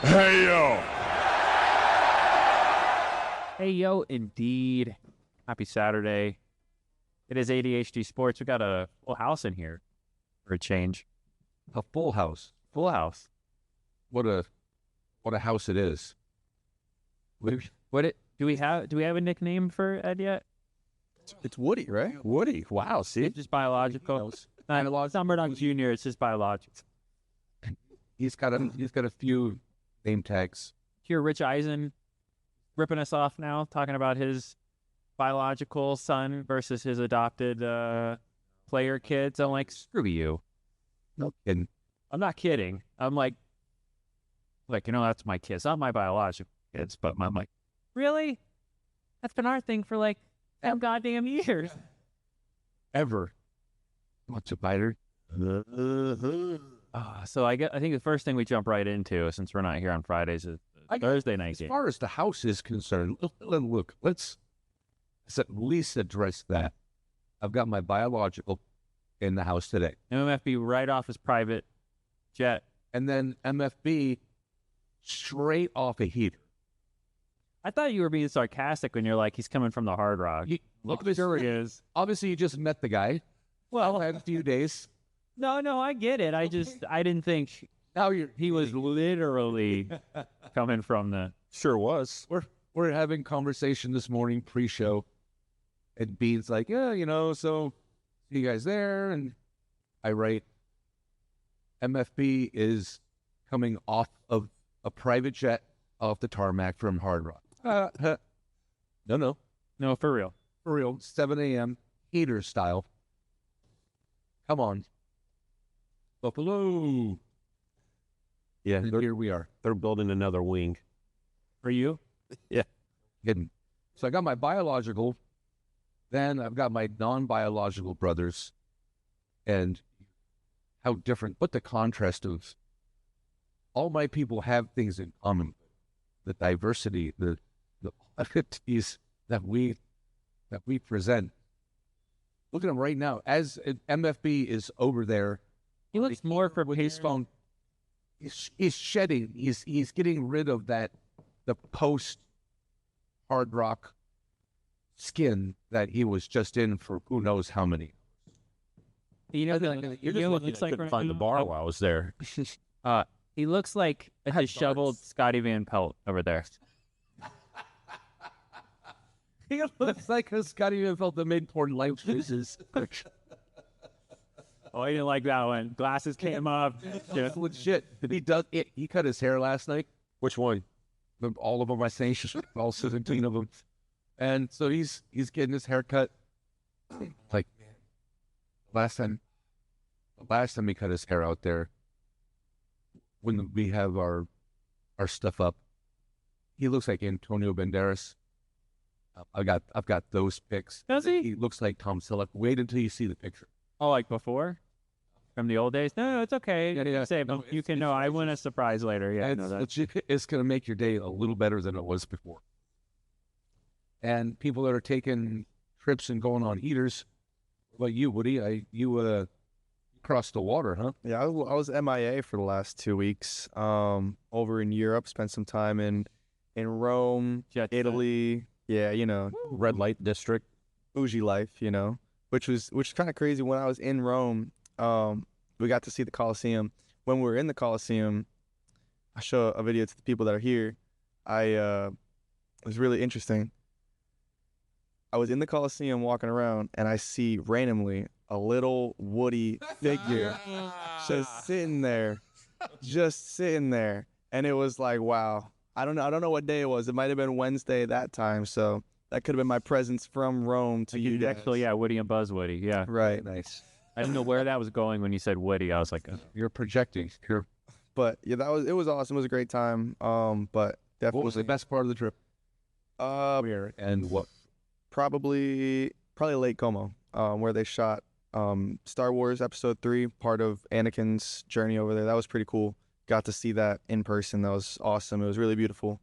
Hey, yo. Hey, yo, indeed. Happy Saturday. It is ADHD Sports. We got a full house in here for a change. A full house. Full house. What a house it is. Do we have a nickname for Ed yet? It's Woody, right? Woody. Wow, see? It's just biological. It's not Murdock Jr. It's just biological. He's got a few name tags. Here, Rich Eisen ripping us off now, talking about his biological son versus his adopted player kids. I'm like, screw you. No kidding. I'm not kidding. I'm like, that's my kids, not my biological kids. But I'm like, really? That's been our thing for like 10 goddamn years. Ever. What's a biter? So I think the first thing we jump right into, since we're not here on Fridays, is Thursday night game. As far as the house is concerned, look, let's at least address that. I've got my biological in the house today. MFB right off his private jet. And then MFB straight off a heater. I thought you were being sarcastic when you're like, he's coming from the Hard Rock. Look, sure he is. Obviously, you just met the guy. Well, I had a few days. No, I get it. I didn't think he was literally coming from the. Sure was. We're having conversation this morning pre-show, and Bean's like, yeah, so see you guys there, and I write, MFB is coming off of a private jet off the tarmac from Hard Rock. No, For real. 7 a.m. heater style. Come on. Buffalo. Yeah, And here we are. they're building another wing. For you? Hidden. So I got my biological, then I've got my non-biological brothers, and how different, but the contrast of all my people have things in common. The diversity, the oddities that we present. Look at him right now. As MFB is over there, He looks more with prepared. his phone. He's shedding. He's getting rid of the post Hard Rock skin that he was just in for who knows how many. You're just Lucky looks I like couldn't right find the now? bar while I was there. He looks like a disheveled Scotty Van Pelt over there. He looks like a Scotty Van Pelt that made porn life choices. Oh, I didn't like that one. Glasses came up. That's legit. He cut his hair last night. Which one? All of them, I think, all 17 of them. And so he's getting his hair cut. Like last time he cut his hair out there, when we have our stuff up, he looks like Antonio Banderas. I've got those pics. Does he? He looks like Tom Selleck. Wait until you see the picture. Oh, like before? From the old days? No, it's okay. Yeah. Say, No, you can know. I win a surprise later. Yeah, I know that. It's going to make your day a little better than it was before. And people that are taking trips and going on heaters, like you, Woody, you crossed the water, huh? Yeah, I was MIA for the last 2 weeks. Over in Europe, spent some time in Rome, Jet set. Italy. Yeah, Red light district. bougie life, which was kind of crazy. When I was in Rome, we got to see the Colosseum. When we were in the Colosseum, I show a video to the people that are here. It was really interesting. I was in the Colosseum walking around, and I see randomly a little Woody figure just sitting there, and it was like, wow. I don't know what day it was. It might have been Wednesday that time, so that could have been my presence from Rome to you guys. Actually, yeah, Woody and Buzz Woody. Yeah. Right. Nice. I didn't know where that was going when you said Woody. I was like, You're projecting. But yeah, it was awesome. It was a great time. But definitely What was the best part of the trip? Where and what? probably Lake Como, where they shot Star Wars Episode 3, part of Anakin's journey over there. That was pretty cool. Got to see that in person. That was awesome. It was really beautiful.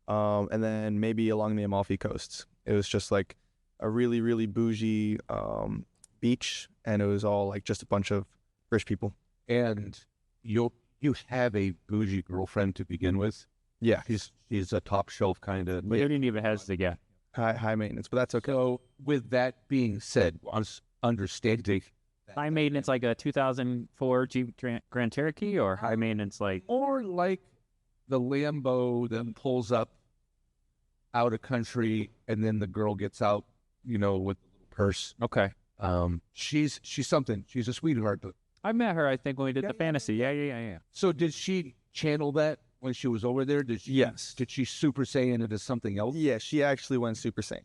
And then maybe along the Amalfi coast. It was just like a really, really bougie beach, and it was all like just a bunch of rich people. And you you have a bougie girlfriend to begin with. Yeah, She's a top shelf kind of. We didn't even hesitate. Yeah. high maintenance, but that's okay. So with that being said, understanding High maintenance, like a 2004 Jeep Grand Cherokee, or high maintenance, like or like the Lambo that pulls up out of country and then the girl gets out, with the little purse. okay. She's something. She's a sweetheart. But I met her, I think, when we did the fantasy. Yeah. so did she channel that when she was over there? Did she? Yes. Did she Super Saiyan into something else? Yeah, she actually went Super Saiyan.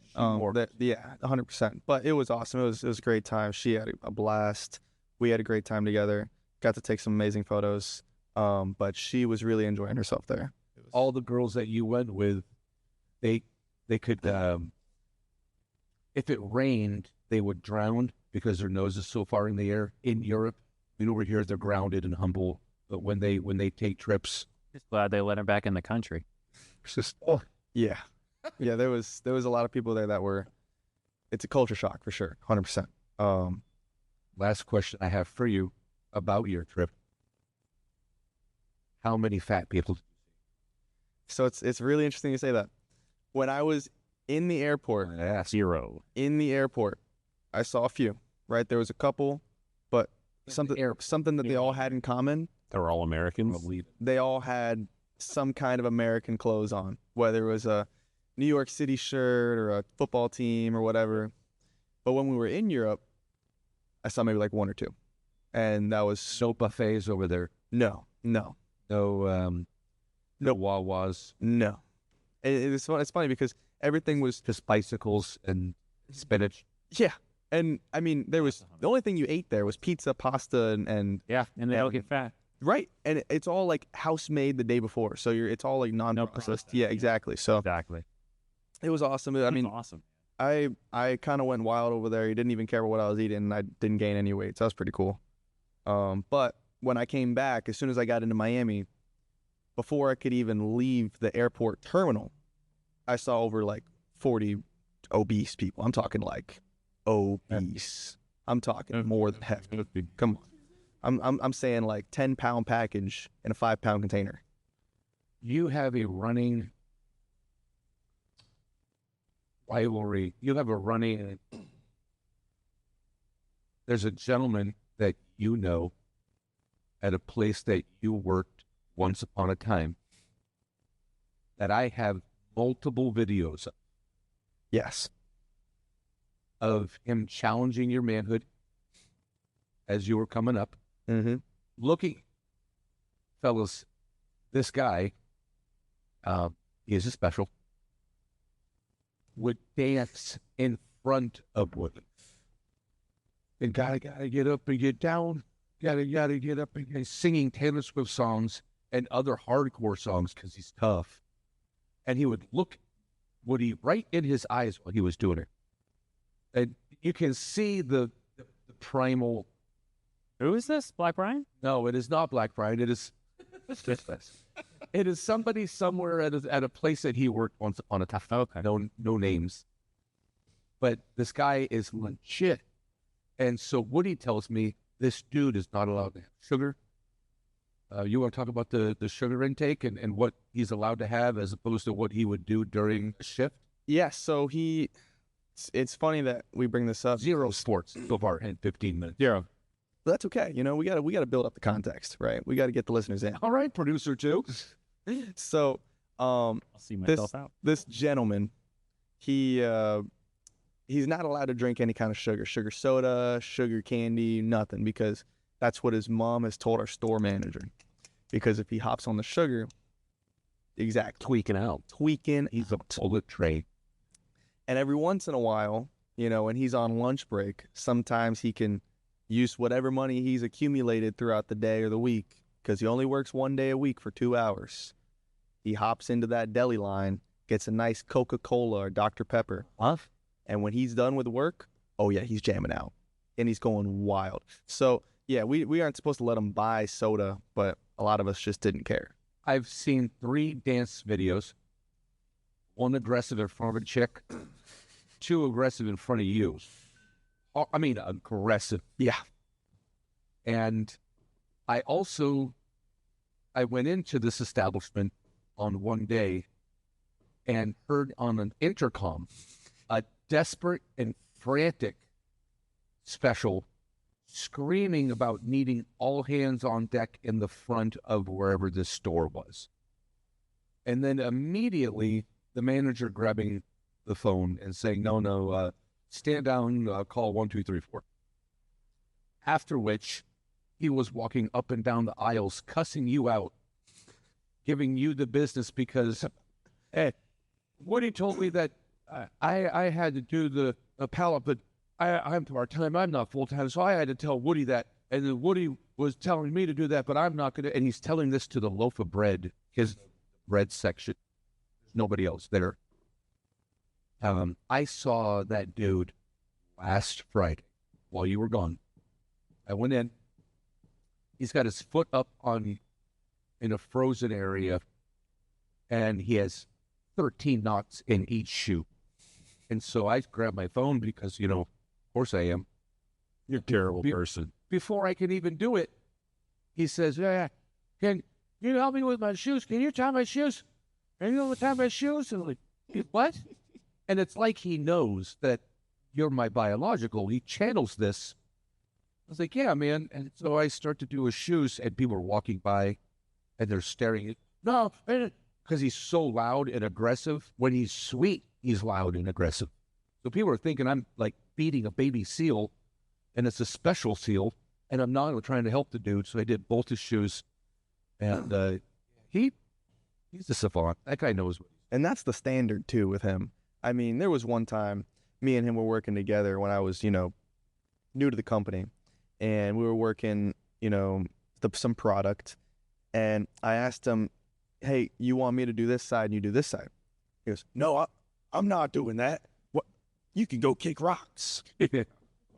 Yeah, 100%. But it was awesome. It was a great time. She had a blast. We had a great time together. Got to take some amazing photos. But she was really enjoying herself there. All the girls that you went with, they could, if it rained, they would drown because their nose is so far in the air. In Europe, over here they're grounded and humble. But when they take trips, Just glad they let her back in the country. it's just Yeah. Yeah, there was a lot of people there that were. It's a culture shock for sure, 100%. Last question I have for you about your trip. How many fat people? So it's really interesting you say that. When I was in the airport, Yes. 0. I saw a few. Right, there was a couple, but something that they all had in common. They're all Americans. They all had some kind of American clothes on, whether it was a New York City shirt or a football team or whatever. But when we were in Europe, I saw maybe like one or two, and that was No buffets over there. no. No Wawas. No. It's funny because everything was Just bicycles and spinach. yeah. And I mean, there was the only thing you ate there was pizza, pasta, and Yeah, and they don't get fat. right. And it's all like house made the day before, so it's all like non-processed. Yeah, exactly. So Exactly. it was awesome. I mean, awesome. I kind of went wild over there. He didn't even care what I was eating, and I didn't gain any weight, so that was pretty cool. But when I came back, as soon as I got into Miami, before I could even leave the airport terminal, I saw over like 40 obese people. I'm talking like obese. I'm talking more than hefty. Come on. I'm saying like 10-pound package in a 5-pound container. You have a running rivalry. You have a running. There's a gentleman that you know at a place that you worked once upon a time that I have multiple videos Yes. of him challenging your manhood as you were coming up. Mm-hmm. Looking, fellas, this guy, he is a special, would dance in front of women. And gotta get up and get down. Gotta get up and get singing Taylor Swift songs and other hardcore songs because he's tough. And he would look Woody right in his eyes while he was doing it. And you can see the primal. Who is this? Black Brian? No, it is not Black Brian. It is it is somebody somewhere at a place that he worked once upon a time. Okay. No names. But this guy is legit. And so Woody tells me this dude is not allowed to have sugar. You want to talk about the sugar intake and what he's allowed to have as opposed to what he would do during a shift? Yeah, so it's funny that we bring this up. 0 sports so far in 15 minutes. 0. But that's okay. You know, we gotta build up the context, right? We gotta get the listeners in. All right, producer too. So, I'll see myself out. this gentleman, he's not allowed to drink any kind of sugar soda, sugar candy, nothing, because that's what his mom has told our store manager. Because if he hops on the sugar, exactly, tweaking, He's a bullet train. and every once in a while, you know, when he's on lunch break, sometimes he can use whatever money he's accumulated throughout the day or the week, because he only works 1 day a week for 2 hours. He hops into that deli line, gets a nice Coca-Cola or Dr. Pepper, and when he's done with work, oh yeah, he's jamming out, and he's going wild. So yeah, we aren't supposed to let him buy soda, but a lot of us just didn't care. I've seen 3 dance videos. 1 aggressive in front of a chick, 2 aggressive in front of you. I mean, aggressive. Yeah. And I also I went into this establishment on one day and heard on an intercom a desperate and frantic special screaming about needing all hands on deck in the front of wherever this store was. And then immediately the manager grabbing the phone and saying, no, stand down, call 1234. After which he was walking up and down the aisles, cussing you out, giving you the business because Woody told me that I had to do the pallet, but I'm part-time, I'm not full-time, so I had to tell Woody that. And then Woody was telling me to do that, but I'm not going to. And he's telling this to the loaf of bread, his bread section. There's nobody else there. I saw that dude last Friday while you were gone. I went in. He's got his foot up in a frozen area, and he has 13 knots in each shoe. And so I grabbed my phone because, of course I am. You're a terrible person. Before I can even do it, he says, yeah, can you help me with my shoes? Can you tie my shoes? Can you tie my shoes? And I'm like, what? And it's like he knows that you're my biological. He channels this. I was like, yeah, man. And so I start to do his shoes, and people are walking by, and they're staring at, no, because he's so loud and aggressive. When he's sweet, he's loud and aggressive. So people are thinking I'm like feeding a baby seal, and it's a special seal, and I'm not trying to help the dude. So I did both his shoes, and he's a savant. That guy knows what. And that's the standard too with him. I mean, there was one time me and him were working together when I was, new to the company, and we were working, some product, and I asked him, hey, you want me to do this side and you do this side? He goes, no, I'm not doing that. What? You can go kick rocks.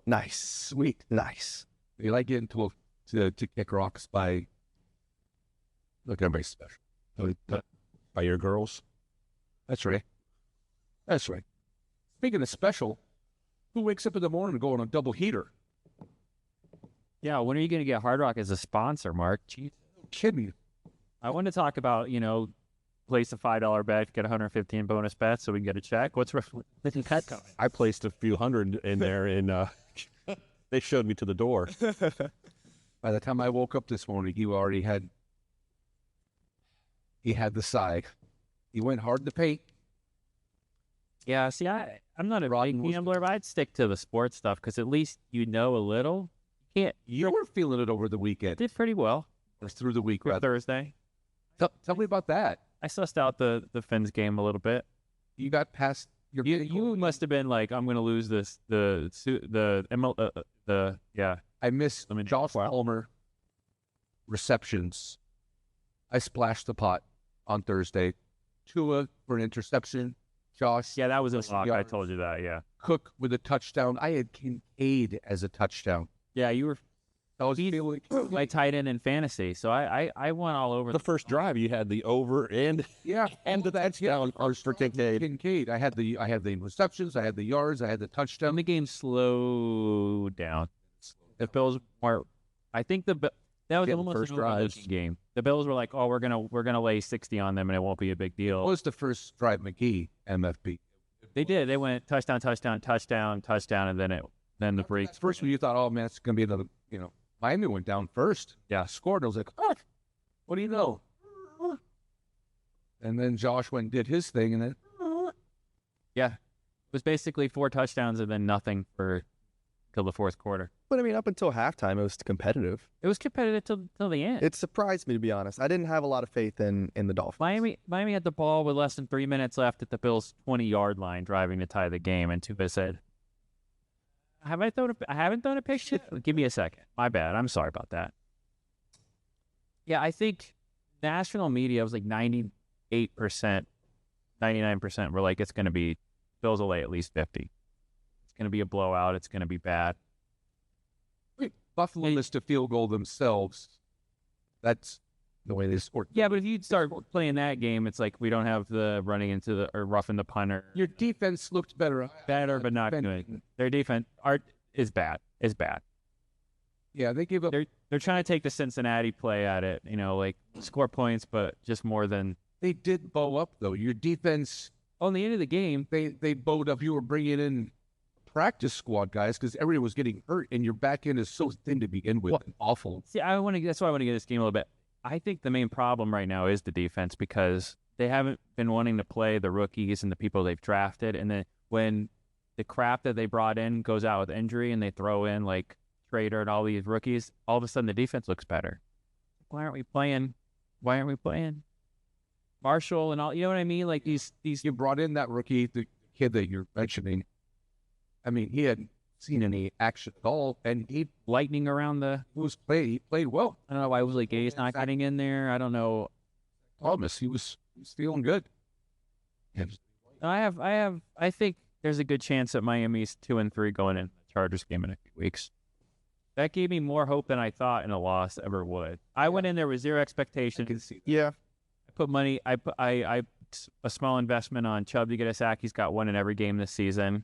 Nice. Sweet. Nice. You like getting to kick rocks by, look, everybody's special. By your girls? That's right. That's right. Speaking of special, who wakes up in the morning and go on a double heater? Yeah, when are you going to get Hard Rock as a sponsor, Mark? Jeez. Kidding me. I want to talk about, place a $5 bet, get 115 bonus bets so we can get a check. What's cut coming? I placed a few hundred in there, and they showed me to the door. By the time I woke up this morning, he already had the side. He went hard in the paint. Yeah, see, I'm not a big gambler, but I'd stick to the sports stuff because at least you know a little. You were feeling it over the weekend. Did pretty well. Or through the week, rather. Thursday. Tell me about that. I sussed out the Finns game a little bit. You got past your. You must have been like, I'm going to lose this. Yeah. I missed Josh Palmer receptions. I splashed the pot on Thursday. Tua for an interception. Josh. Yeah, that was a lock. I told you that. Yeah. Cook with a touchdown. I had Kincaid as a touchdown. Yeah, you were. I was feeling my tight end in fantasy, so I went all over the first drive. You had the over and the touchdown for Kincaid. I had the receptions, I had the yards, I had the touchdown. And the game slowed down. The Bills were. I think that was almost first an drives game. The Bills were like, oh, we're gonna lay 60 on them, and it won't be a big deal. What was the first drive, McGee MFP? They did. They went touchdown, and then the break. First one, you thought, oh man, it's gonna be another. Miami went down first. Yeah, scored. I was like, what do you know? And then Josh went and did his thing, and then yeah, it was basically 4 touchdowns and then nothing till the fourth quarter. But I mean, up until halftime, it was competitive. It was competitive till the end. It surprised me, to be honest. I didn't have a lot of faith in the Dolphins. Miami had the ball with less than 3 minutes left at the Bills' 20-yard line, driving to tie the game, and Tua said, I haven't thrown a pick yet? Give me a second. My bad. I'm sorry about that. Yeah, I think national media was like 98%, 99% were like, it's going to be, Bills will lay at least 50. It's going to be a blowout. It's going to be bad. Buffalo missed a field goal themselves. That's the way they scored. Yeah, but if you start playing that game, it's like we don't have the running into or roughing the punter. Your defense looked better. Better, but not good. Their defense is bad. Yeah, they gave up. Their They're trying to take the Cincinnati play at it, like score points, but just more than. They did bow up, though. Your defense, On the end of the game, they bowed up. You were bringing in practice squad guys because everyone was getting hurt, and your back end is so thin to begin with. Awful. see, that's why I want to get this game a little bit. I think the main problem right now is the defense because they haven't been wanting to play the rookies and the people they've drafted. And then when the crap that they brought in goes out with injury and they throw in like Trader and all these rookies, all of a sudden the defense looks better. Why aren't we playing Marshall and all? You know what I mean? Like these. You brought in that rookie, the kid that you're mentioning. I mean, he hadn't seen any action at all, and he Lightning around he played well. I don't know why Willie Gay's not getting in there. I don't know. Thomas, he was feeling good. And I think there's a good chance that Miami's 2-3 going in the Chargers game in a few weeks. That gave me more hope than I thought in a loss ever would. I went in there with zero expectations. Yeah. I put money. I a small investment on Chubb to get a sack. He's got one in every game this season.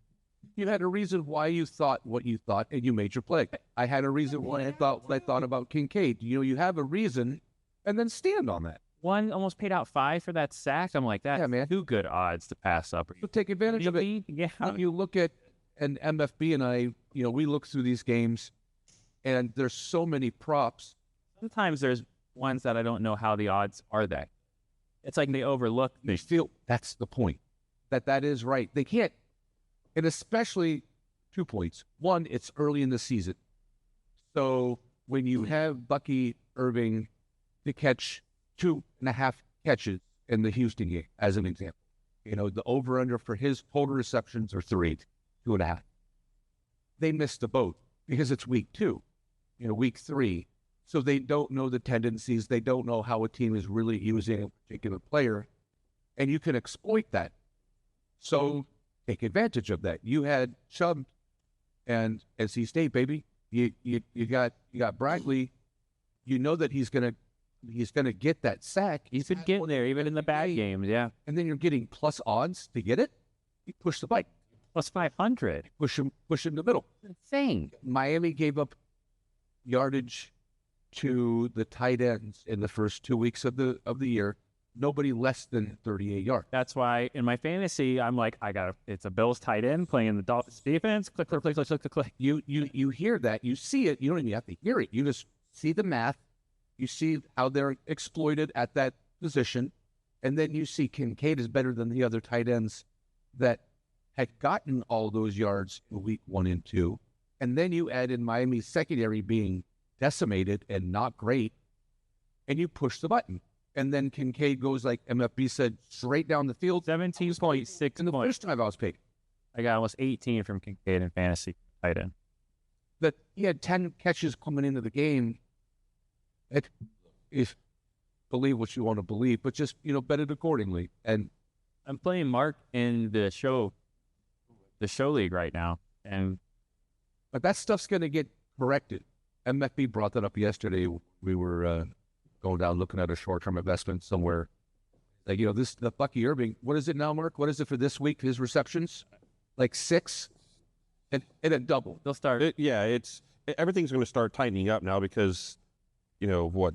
You had a reason why you thought what you thought, and you made your play. I had a reason why I thought what I thought about Kincaid. You have a reason, and then stand on that. One almost paid out $5 for that sack. I'm like, that's too good odds to pass up. So take advantage of it. Yeah. When you look at, and MFB and I, we look through these games, and there's so many props. Sometimes there's ones that I don't know how the odds are that. It's like they overlook. They feel that's the point. That is right. They can't, and especially 2 points. One, it's early in the season. So when you have Bucky Irving to catch 2.5 catches in the Houston game, as an example, the over-under for his total receptions are 2.5. They missed the boat because it's week 2, week 3. So they don't know the tendencies. They don't know how a team is really using a particular player, and you can exploit that. So take advantage of that. You had Chubb and NC State, baby. You got Bradley. You know that he's gonna get that sack. He's been getting there even in the bad games, yeah. And then you're getting plus odds to get it. You push the bike. Plus 500. Push him in the middle. Insane. Miami gave up yardage to the tight ends in the first 2 weeks of the year. Nobody less than 38 yards. That's why in my fantasy, I'm like, it's a Bills tight end playing the Dolphins defense. Click, click, click, click, click, click, click. You hear that. You see it. You don't even have to hear it. You just see the math. You see how they're exploited at that position. And then you see Kincaid is better than the other tight ends that had gotten all those yards in week 1 and 2. And then you add in Miami's secondary being decimated and not great, and you push the button. And then Kincaid goes, like MFB said, straight down the field. 17.6 And the first time I was paid. I got almost 18 from Kincaid in fantasy tight end. That he had 10 catches coming into the game. If believe what you want to believe, but just, bet it accordingly. And I'm playing Mark in the show league right now. But that stuff's going to get corrected. MFB brought that up yesterday. We were going down looking at a short-term investment somewhere. Like, the Bucky Irving, what is it now, Mark? What is it for this week, his receptions? Like 6? And it doubled. They'll start. Everything's going to start tightening up now because, what?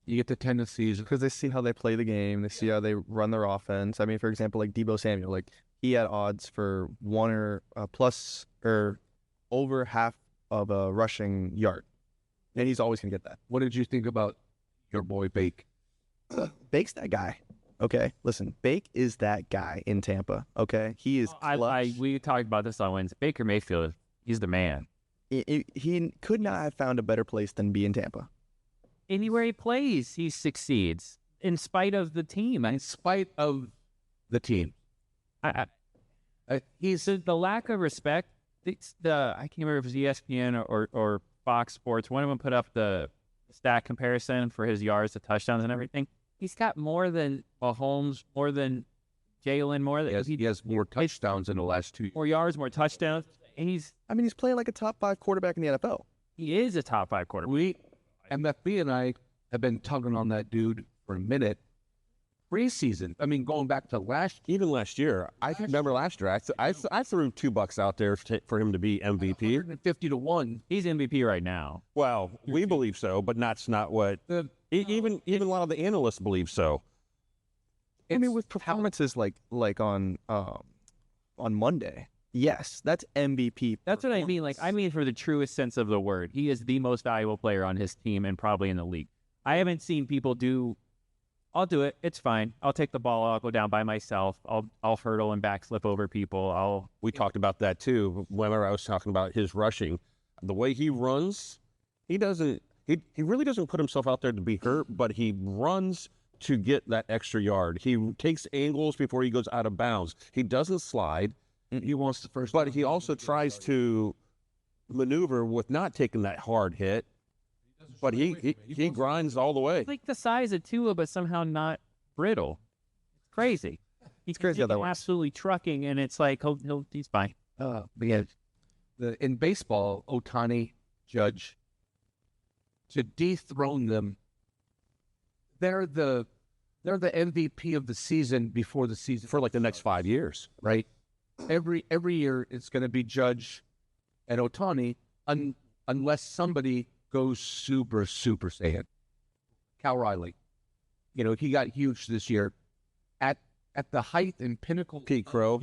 You get the tendencies. Because they see how they play the game. They see how they run their offense. I mean, for example, like Deebo Samuel, like he had odds for 1 or plus or over half of a rushing yard. And he's always going to get that. What did you think about your boy Bake? Bake's that guy. Okay, listen, Bake is that guy in Tampa. Okay, he is clutch. We talked about this on Wednesday. Baker Mayfield, he's the man. He could not have found a better place than be in Tampa. Anywhere he plays, he succeeds in spite of the team. In spite of the team. He's the lack of respect. I can't remember if it was ESPN or Fox Sports. One of them put up the stat comparison for his yards to touchdowns and everything. He's got more than Mahomes, more than Jalen, more than he has more touchdowns in the last 2 years. More yards, more touchdowns. And he's playing like a top 5 quarterback in the NFL. He is a top 5 quarterback. MFB and I have been tugging on that dude for a minute. preseason. I mean, going back to even last year, I remember last year, I threw $2 out there for him to be MVP. 150-1. He's MVP right now. Well, we believe so, but that's not what even a lot of the analysts believe so. I mean, with performances like on Monday, yes, that's MVP. That's what I mean. Like, I mean, for the truest sense of the word, he is the most valuable player on his team and probably in the league. I haven't seen people do. I'll do it. It's fine. I'll take the ball. I'll go down by myself. I'll hurdle and backslip over people. We talked about that too. Whenever I was talking about his rushing, the way he runs, he really doesn't put himself out there to be hurt, but he runs to get that extra yard. He takes angles before he goes out of bounds. He doesn't slide. He wants the first. But he also tries to maneuver with not taking that hard hit. But he grinds all the way. It's like the size of Tua, but somehow not brittle. It's crazy. He's crazy how that works. Absolutely trucking, and it's like he's fine. But yeah, in baseball, Ohtani, Judge, to dethrone them, they're the MVP of the season before the season For like the next 5 years. right? Every year it's going to be Judge and Ohtani, unless somebody goes super Saiyan. Cal Riley, he got huge this year at the height and pinnacle Pete Crow.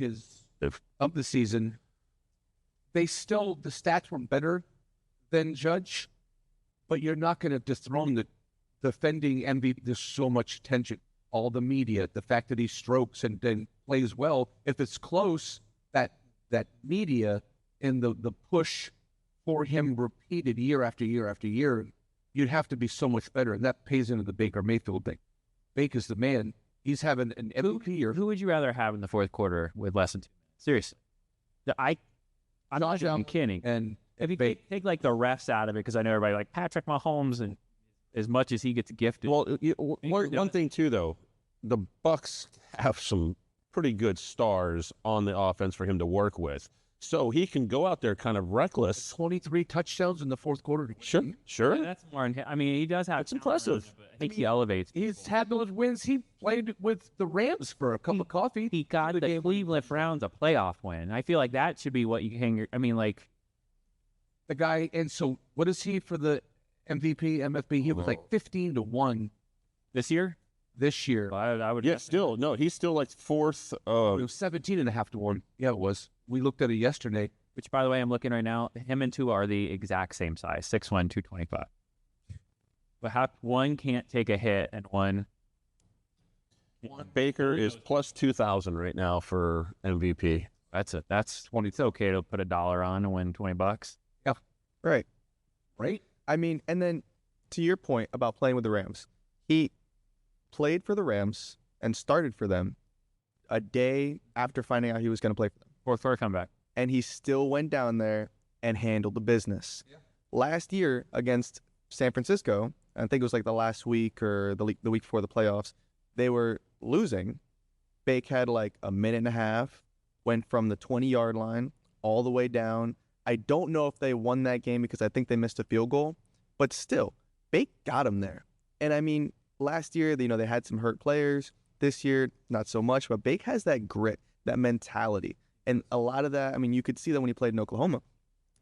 of the season. The stats were better than Judge, but you're not going to dethrone the defending MVP. There's so much attention, all the media, the fact that he strokes and then plays well. If it's close, that media and the push for him repeated year after year after year, you'd have to be so much better. And that pays into the Baker Mayfield thing. Baker's the man. He's having an MVP year. Who would you rather have in the fourth quarter with less than 2 minutes? Seriously. I'm not even kidding. And if you take like the refs out of it, because I know everybody like Patrick Mahomes, and as much as he gets gifted. Well, one thing too, though, the Bucks have some pretty good stars on the offense for him to work with. So he can go out there kind of reckless. 23 touchdowns in the fourth quarter. Sure. Yeah, that's more. I mean, he does have. It's impressive. I think he elevates. He's had those wins. He played with the Rams for a cup of coffee. He got the Cleveland Browns a playoff win. I feel like that should be what you hang your. I mean, like the guy. And so, what is he for the MVP, MFP? He was like 15-1 this year. This year, I would. Yeah, still no. He's still like fourth. it was 17.5-1. Yeah, it was. We looked at it yesterday. Which, by the way, I'm looking right now. Him and Tua are the exact same size, 6'1", 225. But how one can't take a hit and one. Baker is plus 2,000 right now for MVP. That's 20. It's okay to put $1 on and win $20. Yeah, Right. right. I mean, and then to your point about playing with the Rams, he played for the Rams and started for them a day after finding out he was going to play for them. Fourth quarter comeback. And he still went down there and handled the business. Yeah. Last year against San Francisco, I think it was like the last week or the week before the playoffs, they were losing. Bake had like a minute and a half, went from the 20-yard line all the way down. I don't know if they won that game because I think they missed a field goal, but still, Bake got him there. And I mean, last year, they had some hurt players. This year, not so much, but Bake has that grit, that mentality. And a lot of that, I mean, you could see that when he played in Oklahoma.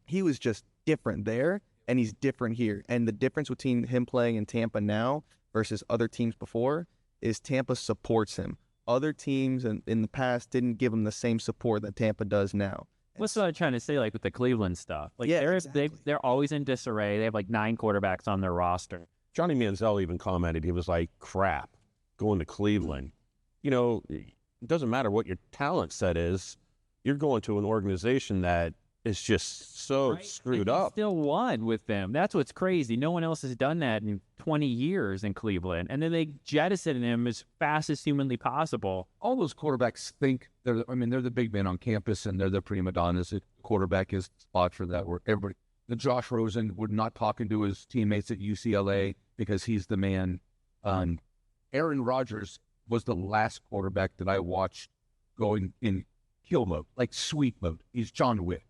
He was just different there, and he's different here. And the difference between him playing in Tampa now versus other teams before is Tampa supports him. Other teams in the past didn't give him the same support that Tampa does now. What's what I'm trying to say, like with the Cleveland stuff? Like, yeah, they're always in disarray. They have like 9 quarterbacks on their roster. Johnny Manziel even commented, he was like, crap, going to Cleveland. It doesn't matter what your talent set is. You're going to an organization that is just so screwed up. Still won with them. That's what's crazy. No one else has done that in 20 years in Cleveland. And then they jettison him as fast as humanly possible. All those quarterbacks think they're the big men on campus and they're the prima donnas. The quarterback is the spot for that where everybody. The Josh Rosen would not talking to his teammates at UCLA because he's the man. Aaron Rodgers was the last quarterback that I watched going in kill mode, like sweep mode. He's John Wick.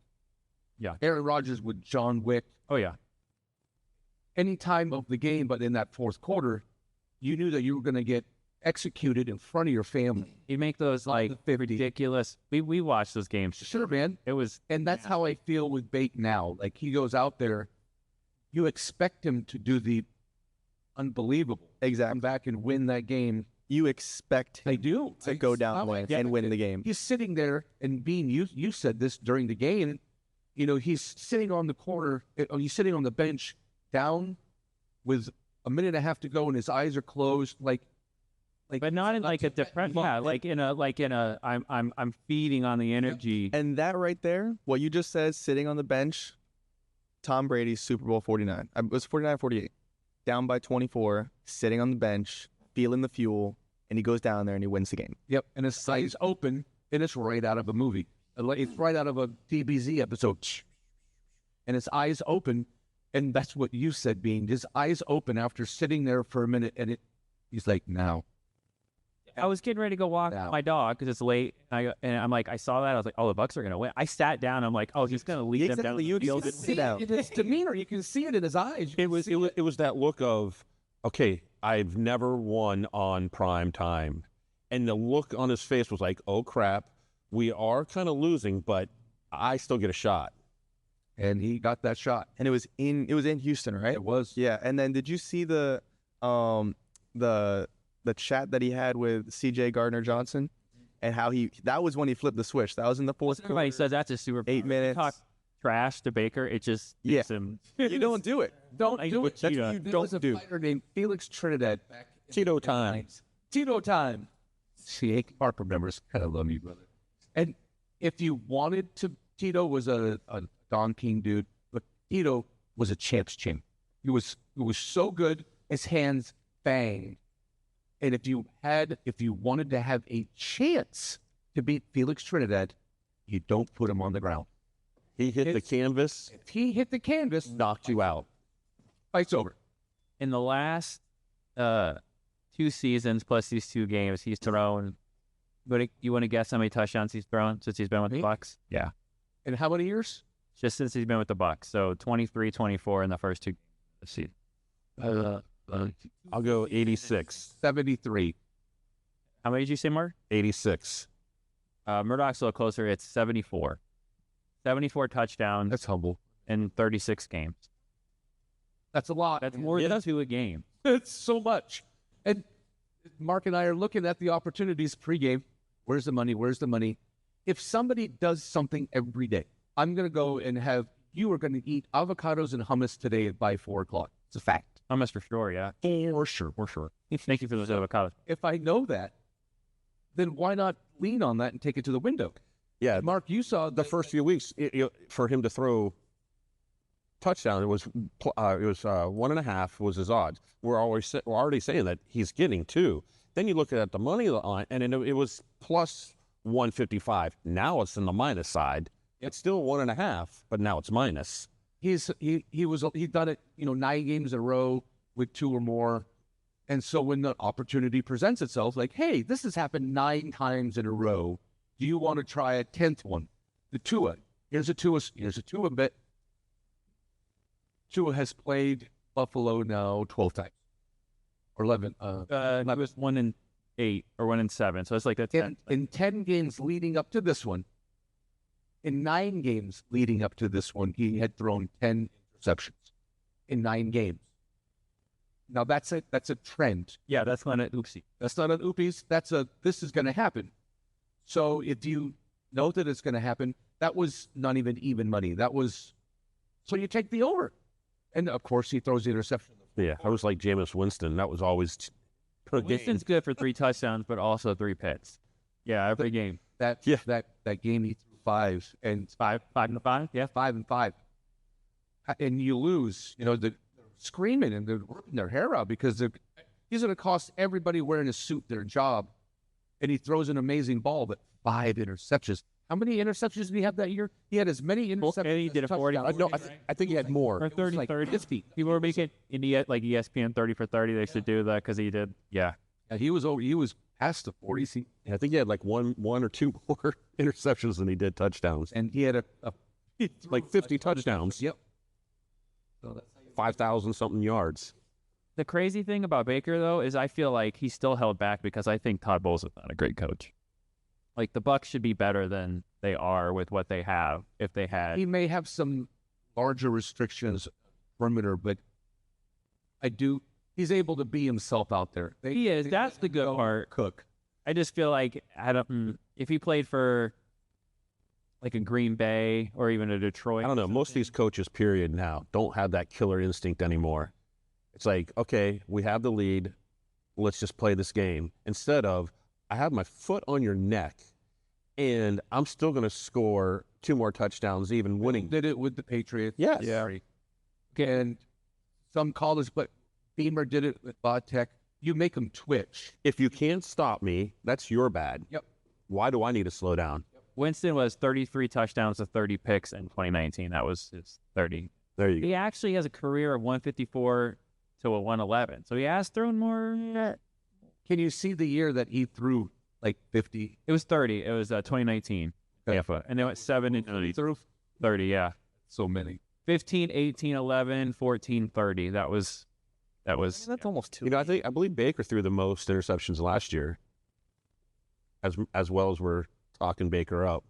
Yeah. Aaron Rodgers with John Wick. Oh, yeah. Any time of the game, but in that fourth quarter, you knew that you were going to get execute it in front of your family. He'd make those like the 50. ridiculous. We watched those games. Sure, man. It was, And that's how I feel with Bake now. Like, he goes out there, you expect him to do the unbelievable. Exactly. Come back and win that game. You expect I him do. to go down and win the game. He's sitting there, and Bean, you said this during the game. You know, he's sitting on the corner, he's sitting on the bench, down with a minute and a half to go, and his eyes are closed, like. but not in like a depression. Yeah, like in a. I'm feeding on the energy. And that right there, what you just said, sitting on the bench, Tom Brady's Super Bowl 49. It was 49-48. Down by 24, sitting on the bench, feeling the fuel, and he goes down there and he wins the game. Yep, and his eyes open, and it's right out of a movie. It's right out of a DBZ episode. And his eyes open, and that's what you said, Bean. His eyes open after sitting there for a minute, and he's like, now. I was getting ready to go walk my dog because it's late. And I'm like, I saw that. I was like, oh, the Bucks are gonna win. I sat down. I'm like, oh, he's gonna lead them down the field. See it in his demeanor. You can see it in his eyes. It was that look of, okay, I've never won on prime time. And the look on his face was like, oh, crap. We are kind of losing, but I still get a shot. And he got that shot. And it was in Houston, right? It was. Yeah. And then did you see the chat that he had with CJ Gardner-Johnson and how that was when he flipped the switch. That was in the fourth quarter. Everybody says that's a super 8 minutes. Talk trash to Baker. It just makes him. You don't do it. Don't do it. That's There was a fighter named Felix Trinidad back in Tito the time. 90s. Tito time. See, Harper members kind of love me, brother. And if you wanted to, Tito was a Don King dude, but Tito was a champ's champ. He was so good, his hands banged. And if you wanted to have a chance to beat Felix Trinidad, you don't put him on the ground. He hit the canvas, If he hit the canvas, knocked you out. fight's over. In the last 2 seasons plus these 2 games, he's thrown. But you want to guess how many touchdowns he's thrown since he's been with the Bucks? Yeah, In how many years? just since he's been with the Bucks. So 23, 24 in the first 2 games of the season. I'll go 86. 73. How many did you say, Mark? 86. Murdock's a little closer. It's 74. 74 touchdowns That's humble. in 36 games. That's a lot. That's more than 2 a game. It's so much. And Mark and I are looking at the opportunities pregame. Where's the money? Where's the money? If somebody does something every day, I'm going to go and you are going to eat avocados and hummus today by 4 o'clock. It's a fact. Hummus for sure, yeah. For sure. Thank you for those avocados. If I know that, then why not lean on that and take it to the window? Yeah, Mark, you saw the first few weeks for him to throw touchdown, it was 1.5 was his odds. We're already saying that he's getting 2. Then you look at the money line, and it was plus 155. Now it's in the minus side. It's still 1.5, but now it's minus. he's done it, 9 games in a row with 2 or more. And so when the opportunity presents itself, like, hey, this has happened 9 times in a row. Do you want to try a 10th one? The Tua. Here's a Tua bet. Tua has played Buffalo now 12 times. Or 11. It was 1 and 8 or 1 and 7. So it's like that's In 10 games leading up to this one, in 9 games leading up to this one, he had thrown 10 interceptions in 9 games. Now that's a trend. yeah, that's not an oopsie. That's not an oopies. This is going to happen. So if you know that it's going to happen, that was not even money. So you take the over. And of course he throws the interception. Yeah, I was like Jameis Winston. That was always Winston's good for 3 touchdowns, but also 3 picks. Yeah, every game. That game he threw 5 and 5 and 5. Yeah, 5 and 5. And you lose, they're screaming and they're ripping their hair out because he's going to cost everybody wearing a suit their job. And he throws an amazing ball, but 5 interceptions. How many interceptions did he have that year? He had as many interceptions. And he did a 40. No, I think he had more. Or 30, like 30. 50. People were making like ESPN 30 for 30. They should do that because he did. Yeah. And he was past the 40. I think he had like one or 2 more interceptions than he did touchdowns. And he had he threw Like 50 touchdowns. Yep. So that's 5,000 something yards. The crazy thing about Baker, though, is I feel like he's still held back because I think Todd Bowles is not a great coach. Like, the Bucs should be better than they are with what they have if they had. He may have some larger restrictions perimeter, but he's able to be himself out there. He is. That's the good part. Cook. I just feel like if he played for like a Green Bay or even a Detroit. I don't know. Most of these coaches, period, now don't have that killer instinct anymore. It's like, okay, we have the lead. Let's just play this game. Instead of, I have my foot on your neck, and I'm still going to score 2 more touchdowns, even winning. Did it with the Patriots. Yes. Yeah. And some college, but Beamer did it with Vodtech. You make them twitch. If you can't stop me, that's your bad. Yep. Why do I need to slow down? Winston was 33 touchdowns to 30 picks in 2019. That was his 30. There you go. He actually has a career of 154 to a 111. So he has thrown more. Can you see the year that he threw like 50? It was 30. It was 2019. Tampa. And they went 7 and 30. Threw 30, yeah. so many. 15, 18, 11, 14, 30. That was. That's almost 2. I believe Baker threw the most interceptions last year. As well as we're talking Baker up.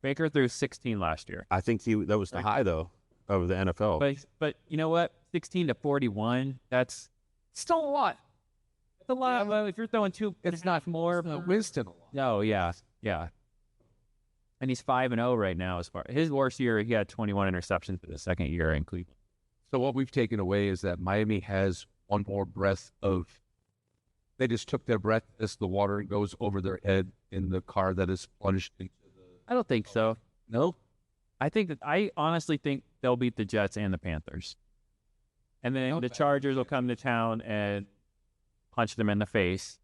Baker threw 16 last year. I think that was the high though of the NFL. But you know what? 16 to 41. That's still a lot. It's a lot. Well, if you're throwing 2, it's not more. It's not Winston a lot. No, yeah. And he's 5-0 right now. As far his worst year, he had 21 interceptions in the second year in Cleveland. So what we've taken away is that Miami has one more breath of. They just took their breath as the water goes over their head in the car that is plunged into the. I don't think so. No. I honestly think they'll beat the Jets and the Panthers, and then the Chargers will come to town and punch them in the face,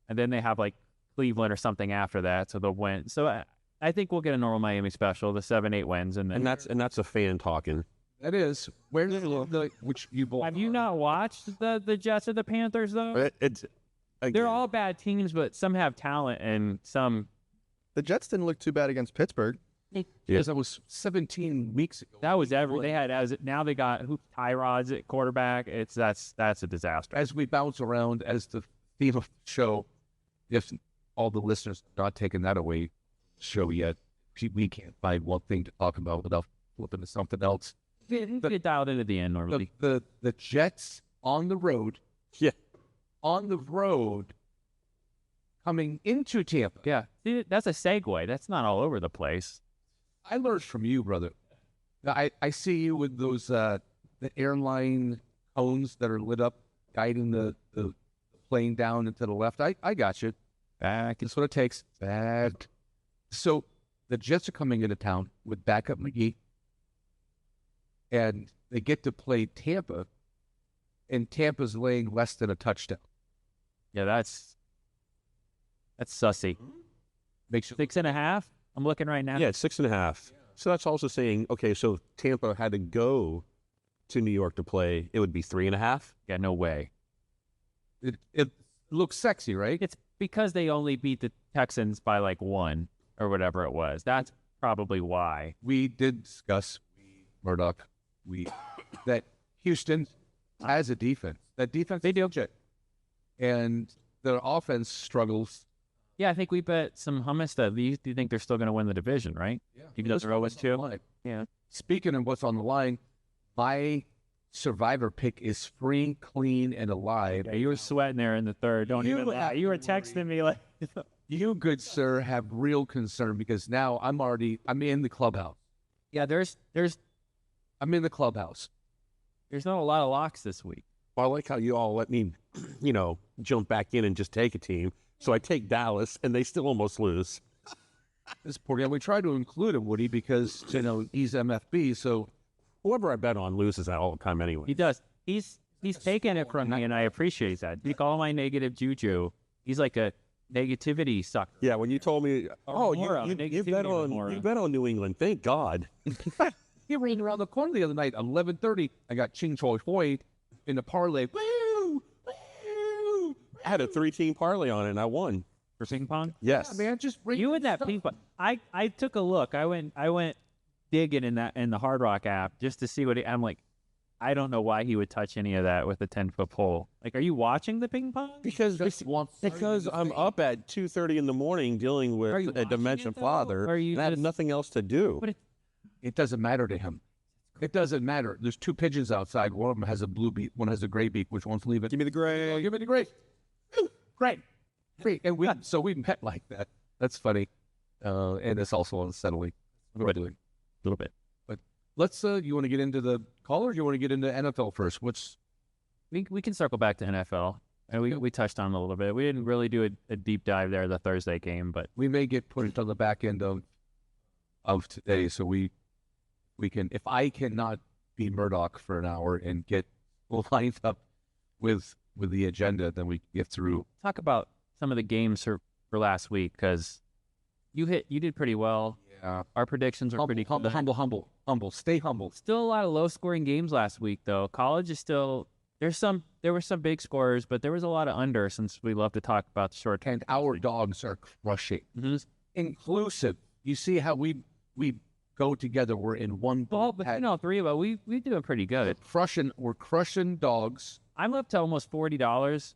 and then they have like Cleveland or something after that, so they'll win. So I think we'll get a normal Miami special, the 7-8 wins, and then And that's a fan talking. That is. Where's the which you both have you not watched the Jets or the Panthers though? They're all bad teams, but some have talent and some. The Jets didn't look too bad against Pittsburgh. Because that was 17 weeks ago. That was they had now they got Tyrod's at quarterback. That's a disaster. As we bounce around as the theme of the show, if all the listeners have not taken that away show yet, we can't find one thing to talk about without flipping to something else. Get dialed into the end normally. The Jets on the road. Yeah. On the road coming into Tampa. Yeah. See, that's a segue. That's not all over the place. I learned from you, brother. I see you with those the airline cones that are lit up, guiding the plane down and to the left. I got you. Back. That's what it takes. Back. So the Jets are coming into town with backup McGee, and they get to play Tampa, and Tampa's laying less than a touchdown. Yeah, that's sussy. Makes you 6.5. I'm looking right now. Yeah, it's 6.5. So that's also saying, okay, so if Tampa had to go to New York to play, it would be 3.5. Yeah, no way. It looks sexy, right? It's because they only beat the Texans by like 1 or whatever it was. That's probably why. We did discuss, Murdock, that Houston has a defense. That defense, they do. And their offense struggles. Yeah, I think we bet some hummus that do you think they're still going to win the division, right? Yeah. Even though they're 0-2? Yeah. Speaking of what's on the line, my survivor pick is free, clean, and alive. Yeah, you were sweating there in the third. Don't even lie. You were texting me like... You, good sir, have real concern because now I'm in the clubhouse. Yeah, I'm in the clubhouse. There's not a lot of locks this week. Well, I like how you all let me, jump back in and just take a team. So I take Dallas, and they still almost lose. This poor guy. We try to include him, Woody, because he's MFB. So whoever I bet on loses that all the time anyway. He does. He's taking it from me, and I appreciate that. Take all my negative juju. He's like a negativity sucker. Yeah, when you told me, you bet on New England. Thank God. He ran around the corner the other night, 11:30. I got Ching Choi Hoi in the parlay. Woo! I had a 3-team parlay on it, and I won. For ping pong? Yes. Yeah, man, just bring You and that ping pong. I took a look. I went digging in the Hard Rock app just to see what I'm like. I don't know why he would touch any of that with a 10-foot pole. Like, are you watching the ping pong? Because I'm up at 2:30 in the morning dealing Are with you a watching dementia it, though? father, Or are you and I have just- nothing else to do. But It doesn't matter to him. It doesn't matter. There's 2 pigeons outside. One of them has a blue beak. One has a gray beak. Which one's leaving? Give me the gray. Give me the gray. Great. Great. And we met like that. That's funny. And it's also unsettling. What am I doing? a little bit. But let's, you want to get into the call or do you want to get into NFL first? We can circle back to NFL. And we touched on it a little bit. We didn't really do a deep dive there the Thursday game, but We may get put on the back end of today. So we can, if I cannot be Murdock for an hour and get lined up with the agenda, then we can get through. talk about some of the games for last week, because you did pretty well. Yeah. Our predictions are pretty good. Humble. Stay humble. Still a lot of low scoring games last week though. College is still there were some big scorers, but there was a lot of under, since we love to talk about the short And our dogs are crushing. Mhm. Inclusive. You see how we go together. We're in one Well, boat. but three of us, we doing pretty good. We're crushing dogs. I'm up to almost $40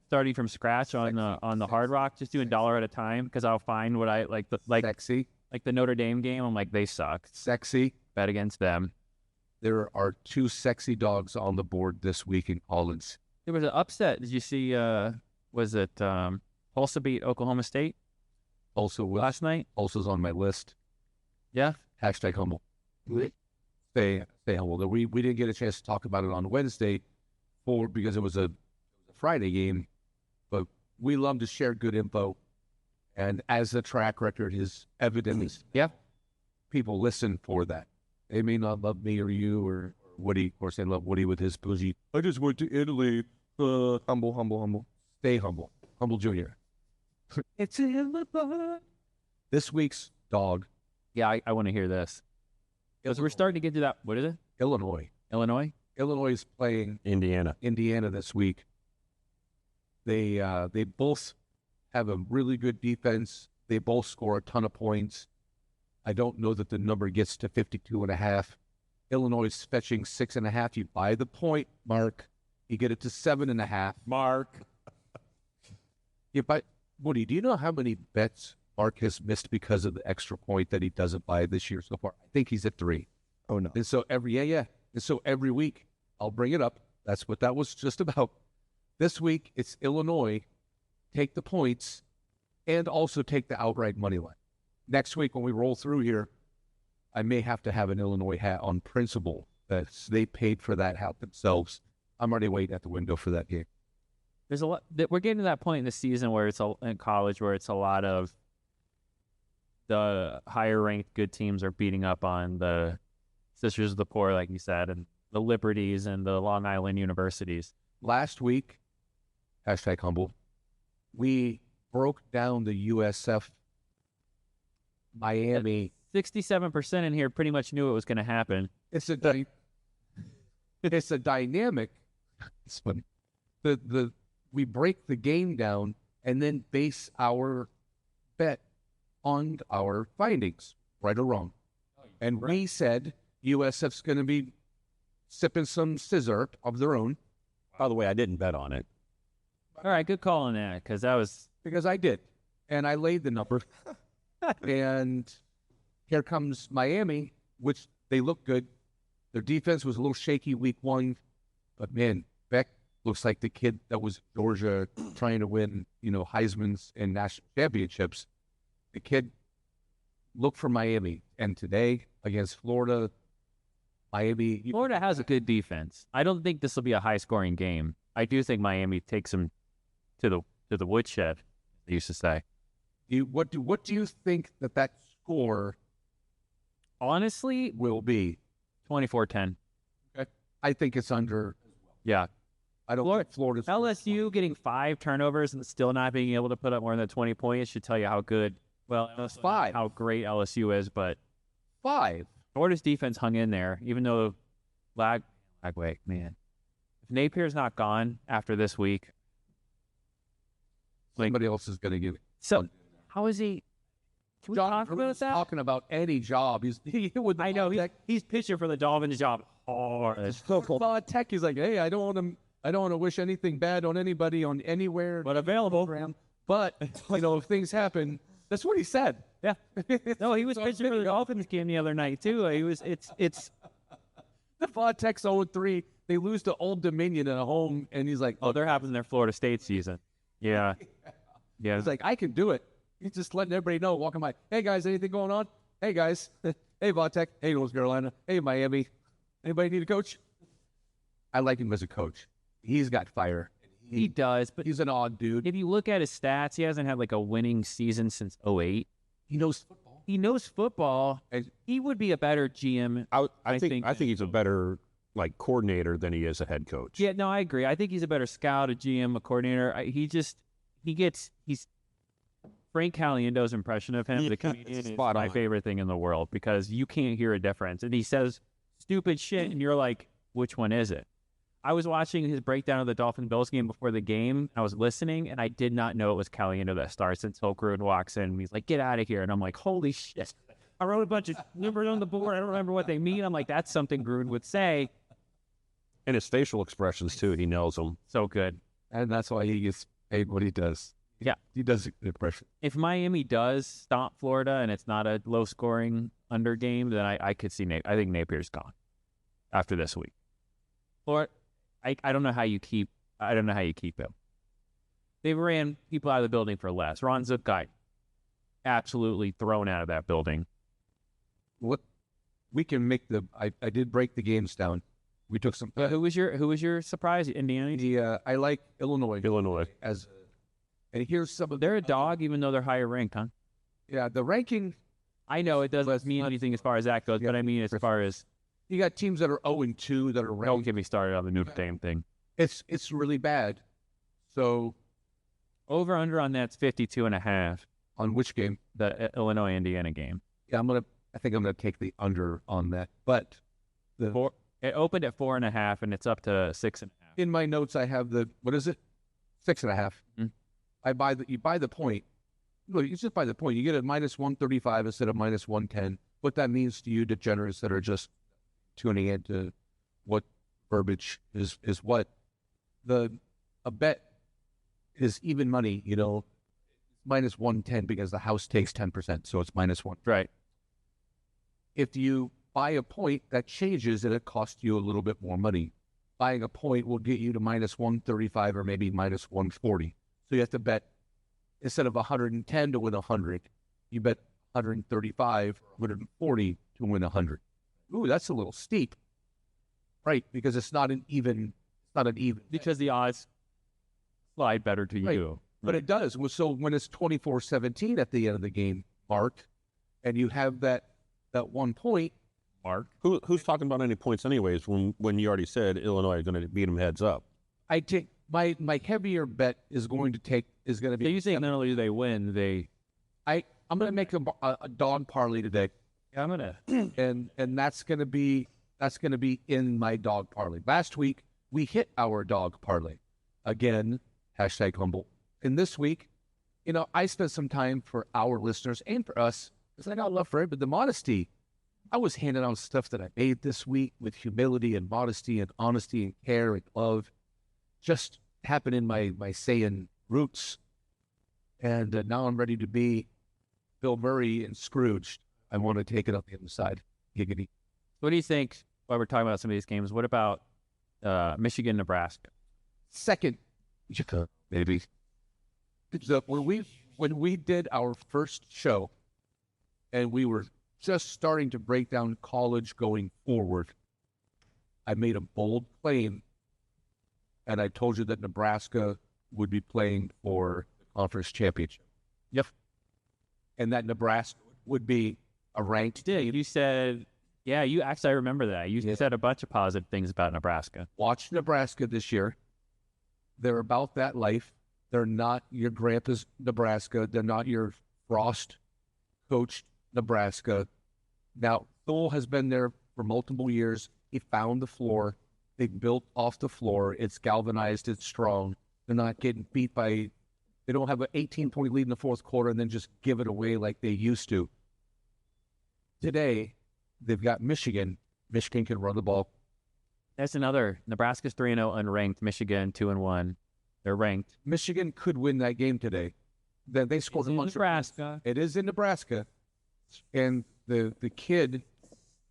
starting from scratch on the Hard Rock, just doing $1 at a time, because I'll find what I like. Sexy. Like the Notre Dame game, I'm like, they suck. Sexy. Bet against them. There are 2 sexy dogs on the board this week in college. There was an upset. Did you see? Was it Tulsa beat Oklahoma State Also, last night? Tulsa's on my list. Yeah. Hashtag humble. Stay humble. We didn't get a chance to talk about it on Wednesday because it was a Friday game, but we love to share good info. And as the track record is evidence, Yeah. people listen for that. They may not love me or you or Woody. Of course, they love Woody with his bougie. I just went to Italy. Humble. Stay humble. Humble Jr. It's in the blood. This week's dog, Yeah, I want to hear this, because we're starting to get to that. What is it? Illinois. Illinois? Illinois is playing Indiana. Indiana this week. They both have a really good defense. They both score a ton of points. I don't know that the number gets to 52.5. Illinois is fetching 6.5. You buy the point, Mark. You get it to 7.5. Mark. You buy. Woody, do you know how many bets Mark has missed because of the extra point that he doesn't buy this year so far? I think he's at 3. Oh no. And so every week I'll bring it up. That's what that was just about. This week it's Illinois. Take the points and also take the outright money line. Next week when we roll through here, I may have to have an Illinois hat on principle that they paid for that hat themselves. I'm already waiting at the window for that game. There's a lot. We're getting to that point in the season where in college where it's a lot of the higher ranked good teams are beating up on the Sisters of the Poor, like you said, and the Liberties and the Long Island universities. Last week, hashtag humble, we broke down the USF Miami. 67% in here pretty much knew it was going to happen. It's a dynamic. It's funny. We break the game down and then base our bet on our findings, right or wrong. And we said USF's going to be sipping some scissor of their own. By the way, I didn't bet on it. All right, good call on that, because that was Because I did. And I laid the number. And here comes Miami, which they look good. Their defense was a little shaky week 1. But, man, Beck looks like the kid that was Georgia trying to win, Heisman's and national championships. The kid looked for Miami. And today, against Florida, Miami... Florida has a good defense. I don't think this will be a high scoring game. I do think Miami takes them to the woodshed, they used to say. What do you think that score Honestly, will be? 24-10. I think it's under. Yeah. I don't think Florida's... LSU getting 5 turnovers and still not being able to put up more than 20 points should tell you how good, also 5. how great LSU is. But 5. Florida's defense hung in there, even though Lagway, man. If Napier's not gone after this week, Somebody else is going to give it. so how is he? Can we talk about that? Talking about any job. He would. I know he's pitching for the Dolphins job hard. Well, Tech, he's like, hey, I don't want to wish anything bad on anybody on anywhere But available. program. But if things happen, that's what he said. Yeah. No, he was pitching for the Dolphins game the other night too. It's The Fod Tech's 0-3. They lose to Old Dominion at home, and he's like, they're having their Florida State season. Yeah. Yeah. he's like, I can do it. He's just letting everybody know, walking by. Hey guys, anything going on? Hey guys. Hey Fod Tech. Hey North Carolina. Hey Miami. Anybody need a coach? I like him as a coach. He's got fire. He does, but He's an odd dude. if you look at his stats, he hasn't had like a winning season since 2008. He knows football. He knows football. And- He would be a better GM. I think he's a better like coordinator than he is a head coach. Yeah, no, I agree. I think he's a better scout, a GM, a coordinator. He's Frank Caliendo's impression of him, the comedian, is spot my on. favorite thing in the world because you can't hear a difference. And he says stupid shit, and you're like, which one is it? I was watching his breakdown of the Dolphin-Bills game before the game. I was listening, and I did not know it was Caliendo that starts until Gruden walks in. And he's like, get out of here. And I'm like, holy shit. I wrote a bunch of numbers on the board. I don't remember what they mean. I'm like, that's something Gruden would say. And his facial expressions too, he nails them. So good. And that's why he gets paid what he does. Yeah. He does a good impression. If Miami does stomp Florida and it's not a low-scoring under game, then I could see I think Napier's gone after this week. Florida, I don't know how you keep him. They ran people out of the building for less. Ron Zook got absolutely thrown out of that building. What we can make I did break the games down. We took some. Who was your surprise? Indiana? I like Illinois. Illinois. And here's some of They're a dog, even though they're higher ranked, huh? the ranking. I know it doesn't mean anything as far as that goes, but I mean as far as You got teams that are 0-2 that are don't ranked. get me started on the Notre Dame thing. It's really bad. So Over under on that's 52.5. on which game? The Illinois Indiana game. Yeah, I think I'm gonna take the under on that. But It opened at 4.5 and it's up to 6.5. in my notes I have what is it? 6.5. Mm-hmm. You buy the point. Look, you just buy the point. You get a -135 instead of -110. What that means to you degenerates that are just tuning into what verbiage is what a bet is even money, -110 because the house takes 10%, so it's -1. Right. If you buy a point, that changes and it costs you a little bit more money. Buying a point will get you to -135 or maybe -140. So you have to bet, instead of 110 to win 100, you bet 135, 140 to win 100. Ooh, that's a little steep. Right, because it's not an even. Because the odds slide better to Right. you. But it does. So when it's 24-17 at the end of the game, Mark, and you have that 1 point, Mark, Who's talking about any points anyways when you already said Illinois is going to beat them heads up? I take my heavier bet is going to be. So you think not only do they win, I'm going to make a dog parlay today, I'm gonna and that's going to be in my dog parlay. Last week we hit our dog parlay again. #humble. And this week, I spent some time for our listeners and for us. It's like I got love for it, but the modesty. I was handing out stuff that I made this week with humility and modesty and honesty and care and love. Just happened in my Saiyan roots. And now I'm ready to be Bill Murray and Scrooge. I want to take it up the other side. Giggity. What do you think, while we're talking about some of these games, what about Michigan, Nebraska? Second, maybe. When we did our first show and we were just starting to break down college going forward, I made a bold claim and I told you that Nebraska would be playing for the conference championship. Yep. And that Nebraska would be a ranked team. You said, yeah, I remember that. You said a bunch of positive things about Nebraska. Watch Nebraska this year. They're about that life. They're not your grandpa's Nebraska. They're not your Frost coached Nebraska. Now, Thole has been there for multiple years. He found the floor. They built off the floor. It's galvanized. It's strong. They're not getting beat by, they don't have an 18-point lead in the fourth quarter and then just give it away like they used to. Today, they've got Michigan. Michigan can run the ball. That's another. Nebraska's 3-0 unranked. Michigan 2-1. They're ranked. Michigan could win that game today. They scored a bunch of Nebraska. It is in Nebraska, and the kid,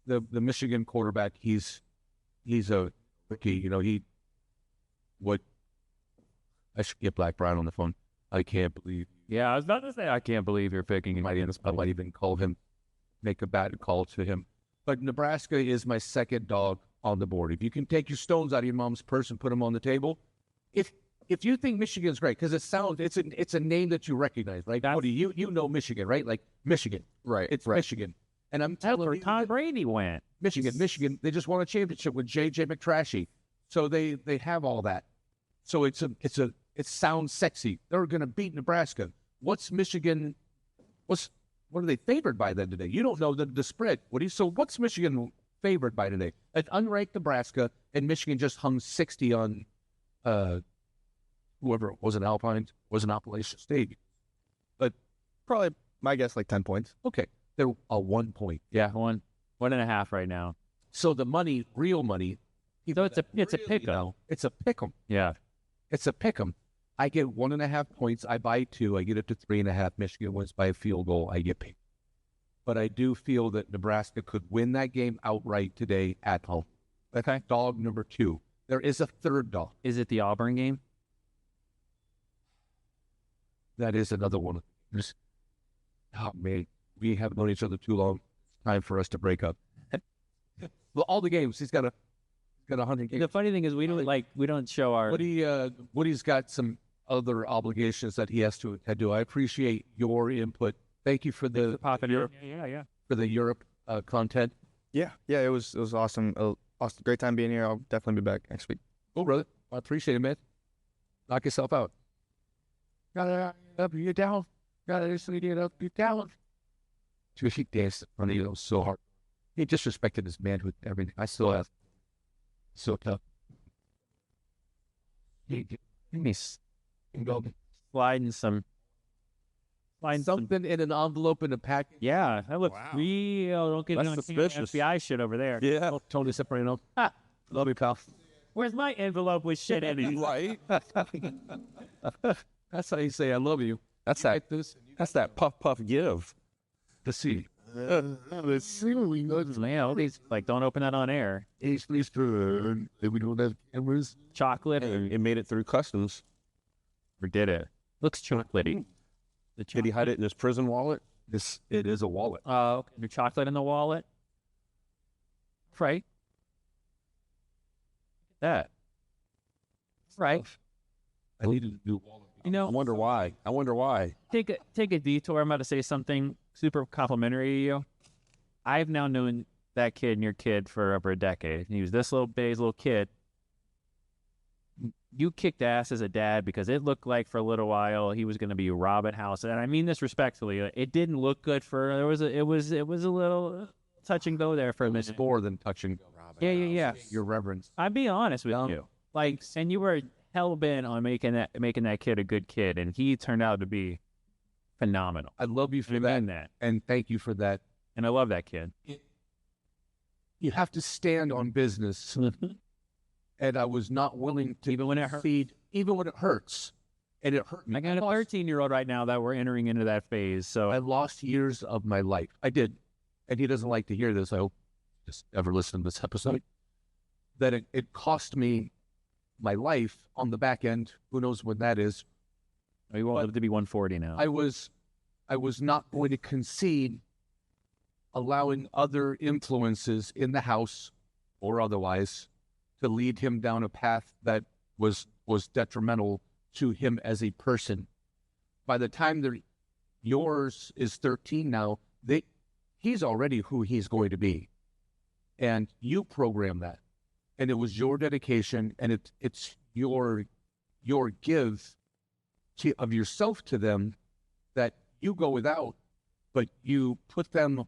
the Michigan quarterback, he's a rookie. You know, I should get Black Brown on the phone. I can't believe. Yeah, I was about to say I can't believe you're picking him. I might even call him, make a bad call to him. But Nebraska is my second dog on the board. If you can take your stones out of your mom's purse and put them on the table, if you think Michigan's great, because it's a name that you recognize, right? Cody, you know Michigan, right? Like Michigan, Right. It's right. Michigan, and I'm That's telling where you, Tom Brady went. Michigan. They just won a championship with J.J. McTrashy, so they have all that. So it sounds sexy. They're going to beat Nebraska. What's Michigan? What are they favored by then today? You don't know the spread. So what's Michigan favored by today? An unranked Nebraska, and Michigan just hung 60 on whoever it was, an Appalachian State. But Probably my guess like 10 points. okay, they're a 1 point. Yeah, 1.5 right now. So the money, real money. So it's a pick 'em. It's a pick 'em. Yeah. It's a pick 'em. I get 1.5 points. I buy 2. I get it to 3.5. Michigan wins by a field goal. I get paid. But I do feel that Nebraska could win that game outright today at home. Okay. Dog number 2. There is a third dog. Is it the Auburn game? That is another one. Oh, man. We have known each other too long. Time for us to break up. Well, all the games. He's got 100 games. The funny thing is we don't show our. Woody's got some other obligations that he has to do. I appreciate your input. Thank you for the popping Europe, Yeah. for the Europe content. Yeah. It was awesome. Awesome. Great time being here. I'll definitely be back next week. Oh, brother. I appreciate it, man. Knock yourself out. Gotta up, you down. Gotta get up, you down. Dude, he danced in front of you so hard. He disrespected his manhood and everything. I still have. So tough. Sliding some. Something in an envelope in a package. Yeah, that looks real. Don't get That's on suspicious. FBI shit over there. Yeah. Oh, Tony Soprano. Love you, pal. Where's my envelope with shit in it? Right. That's how you say I love you. That's that. This, That's that puff puff give. the sea. Well, these like don't open that on air. We don't have cameras. Chocolate. It made it through customs. Or did it? Looks chocolatey. The Did he hide it in his prison wallet? It is a wallet. Okay. Your chocolate in the wallet. Right. That. Right. I needed a new wallet. You know, I wonder why. take a detour. I'm about to say something super complimentary to you. I've now known that kid and your kid for over a decade. He was this little kid. You kicked ass as a dad because it looked like for a little while he was going to be robbing house, and I mean this respectfully. It didn't look good for. It was a little touch and go there for a minute. It's more than touching. Yeah. Your reverence. I'd be honest with Yeah. you. Like, and you were hell bent on making that kid a good kid, and he turned out to be phenomenal. I love you for I that, mean that, and thank you for that. and I love that kid. You have to stand on business, and I was not willing to Even when it hurt. feed, even when it hurts, and it hurt me. I got a 13-year-old right now that we're entering into that phase. So I lost years of my life. I did, and he doesn't like to hear this. I hope he just ever listen to this episode. That it cost me my life on the back end. Who knows when that is? we won't But live to be 140 now. I was not going to concede allowing other influences in the house or otherwise to lead him down a path that was detrimental to him as a person. By the time yours is 13 now, he's already who he's going to be. And you program that. And it was your dedication, and it's your give of yourself to them that you go without, but you put them.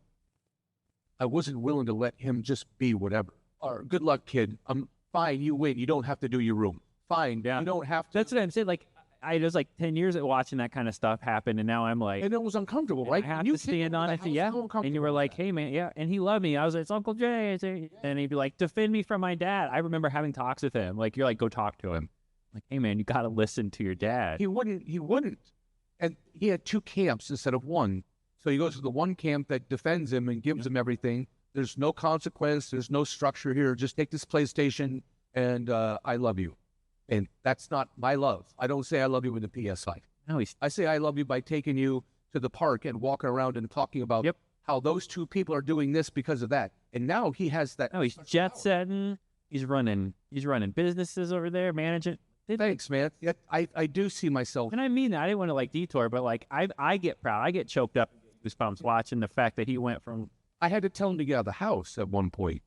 I wasn't willing to let him just be whatever. Or good luck, kid. I'm fine. You win. You don't have to do your room. Fine. Yeah. You don't have to. That's what I'm saying. Like, it was like 10 years of watching that kind of stuff happen, and now I'm like, And it was uncomfortable, right? I have And you to stand on it. Yeah. And you were like, hey, man, yeah. And he loved me. I was like, it's Uncle Jay. And he'd be like, defend me from my dad. I remember having talks with him. Like, you're like, go talk to him. Like, hey, man, you got to listen to your dad. He wouldn't. And he had 2 camps instead of 1. So he goes to the one camp that defends him and gives him everything. There's no consequence. There's no structure here. Just take this PlayStation and I love you. And that's not my love. I don't say I love you with a PS5. No, I say I love you by taking you to the park and walking around and talking about how those 2 people are doing this because of that. And now he has that. No, he's jet setting. He's running businesses over there, managing. Thanks, man. Yeah, I do see myself. And I mean that. I didn't want to like detour, but like I get proud. I get choked up, goosebumps watching the fact that he went from. I had to tell him to get out of the house at one point.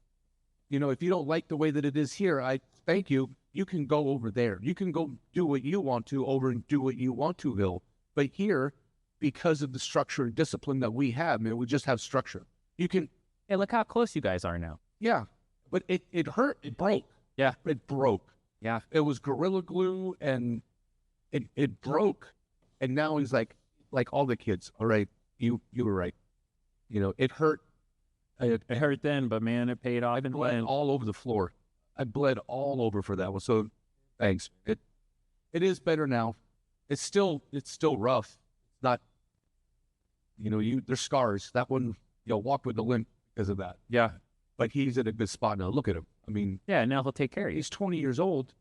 You know, if you don't like the way that it is here, I thank you. You can go over there. You can go do what you want to over and do what you want to, Bill. But here, because of the structure and discipline that we have, man, we just have structure. You can. Hey, look how close you guys are now. Yeah, but it hurt. It broke. Yeah, it broke. Yeah, it was Gorilla Glue, and it broke. And now he's like all the kids. All right, you were right. You know, it hurt. It hurt then, but man, it paid off. I've been bled all over the floor. I bled all over for that one. So, thanks. It is better now. It's still rough. It's not. You know, there's scars. That one, you'll walk with a limp because of that. Yeah, but he's in a good spot now. Look at him. I mean, yeah. Now he'll take care of you. He's 20 years old,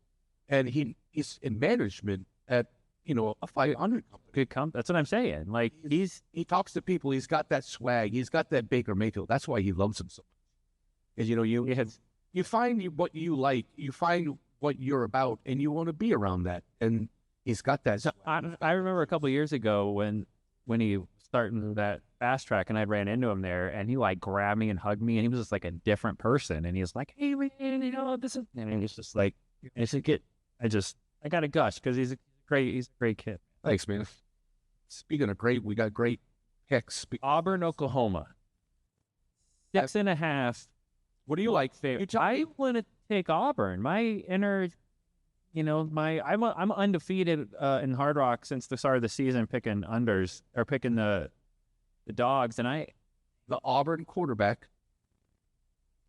and he's in management at a 500 company. Good That's what I'm saying. Like he talks to people. He's got that swag. He's got that Baker Mayfield. That's why he loves him so much. Because you find what you like. You find what you're about, and you want to be around that. And he's got that. So I remember a couple of years ago when he was starting that fast track, and I ran into him there, and he like grabbed me and hugged me, and he was just like a different person. And he was like, "Hey, man, this is," and he's just like, "I said, I got to gush because he's a great kid." Thanks, man. Speaking of great, we got great picks. Auburn, Oklahoma, 6.5. What do you like, favorite? I want to take Auburn. My inner, I'm undefeated in Hard Rock since the start of the season, picking unders or picking the dogs, and the Auburn quarterback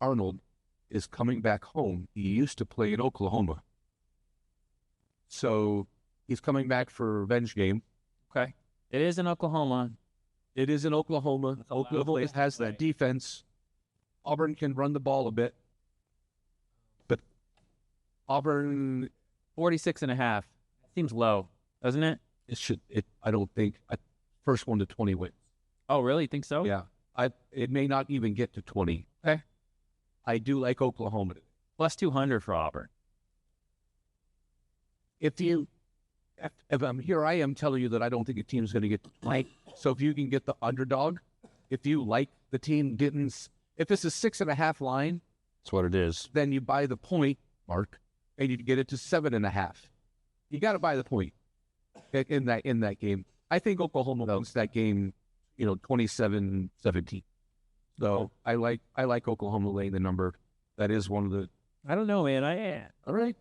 Arnold is coming back home. He used to play in Oklahoma, so he's coming back for a revenge game. Okay, it is in Oklahoma. It is in Oklahoma. Oklahoma has that defense. Auburn can run the ball a bit, but Auburn 46.5 seems low, doesn't it? I don't think first 1 to 20 wins. Oh, really? You think so? Yeah. It may not even get to 20. Okay. I do like Oklahoma. Plus 200 for Auburn. If I'm here, I am telling you that I don't think a team's going to get to 20. So if you can get the underdog, if you like the team getting. If it's a 6.5 line, that's what it is. Then you buy the point, Mark, and you get it to 7.5. You got to buy the point in that game. I think Oklahoma wins that game, 27-17. So I like Oklahoma laying the number. That is one of the. I don't know, man. All right,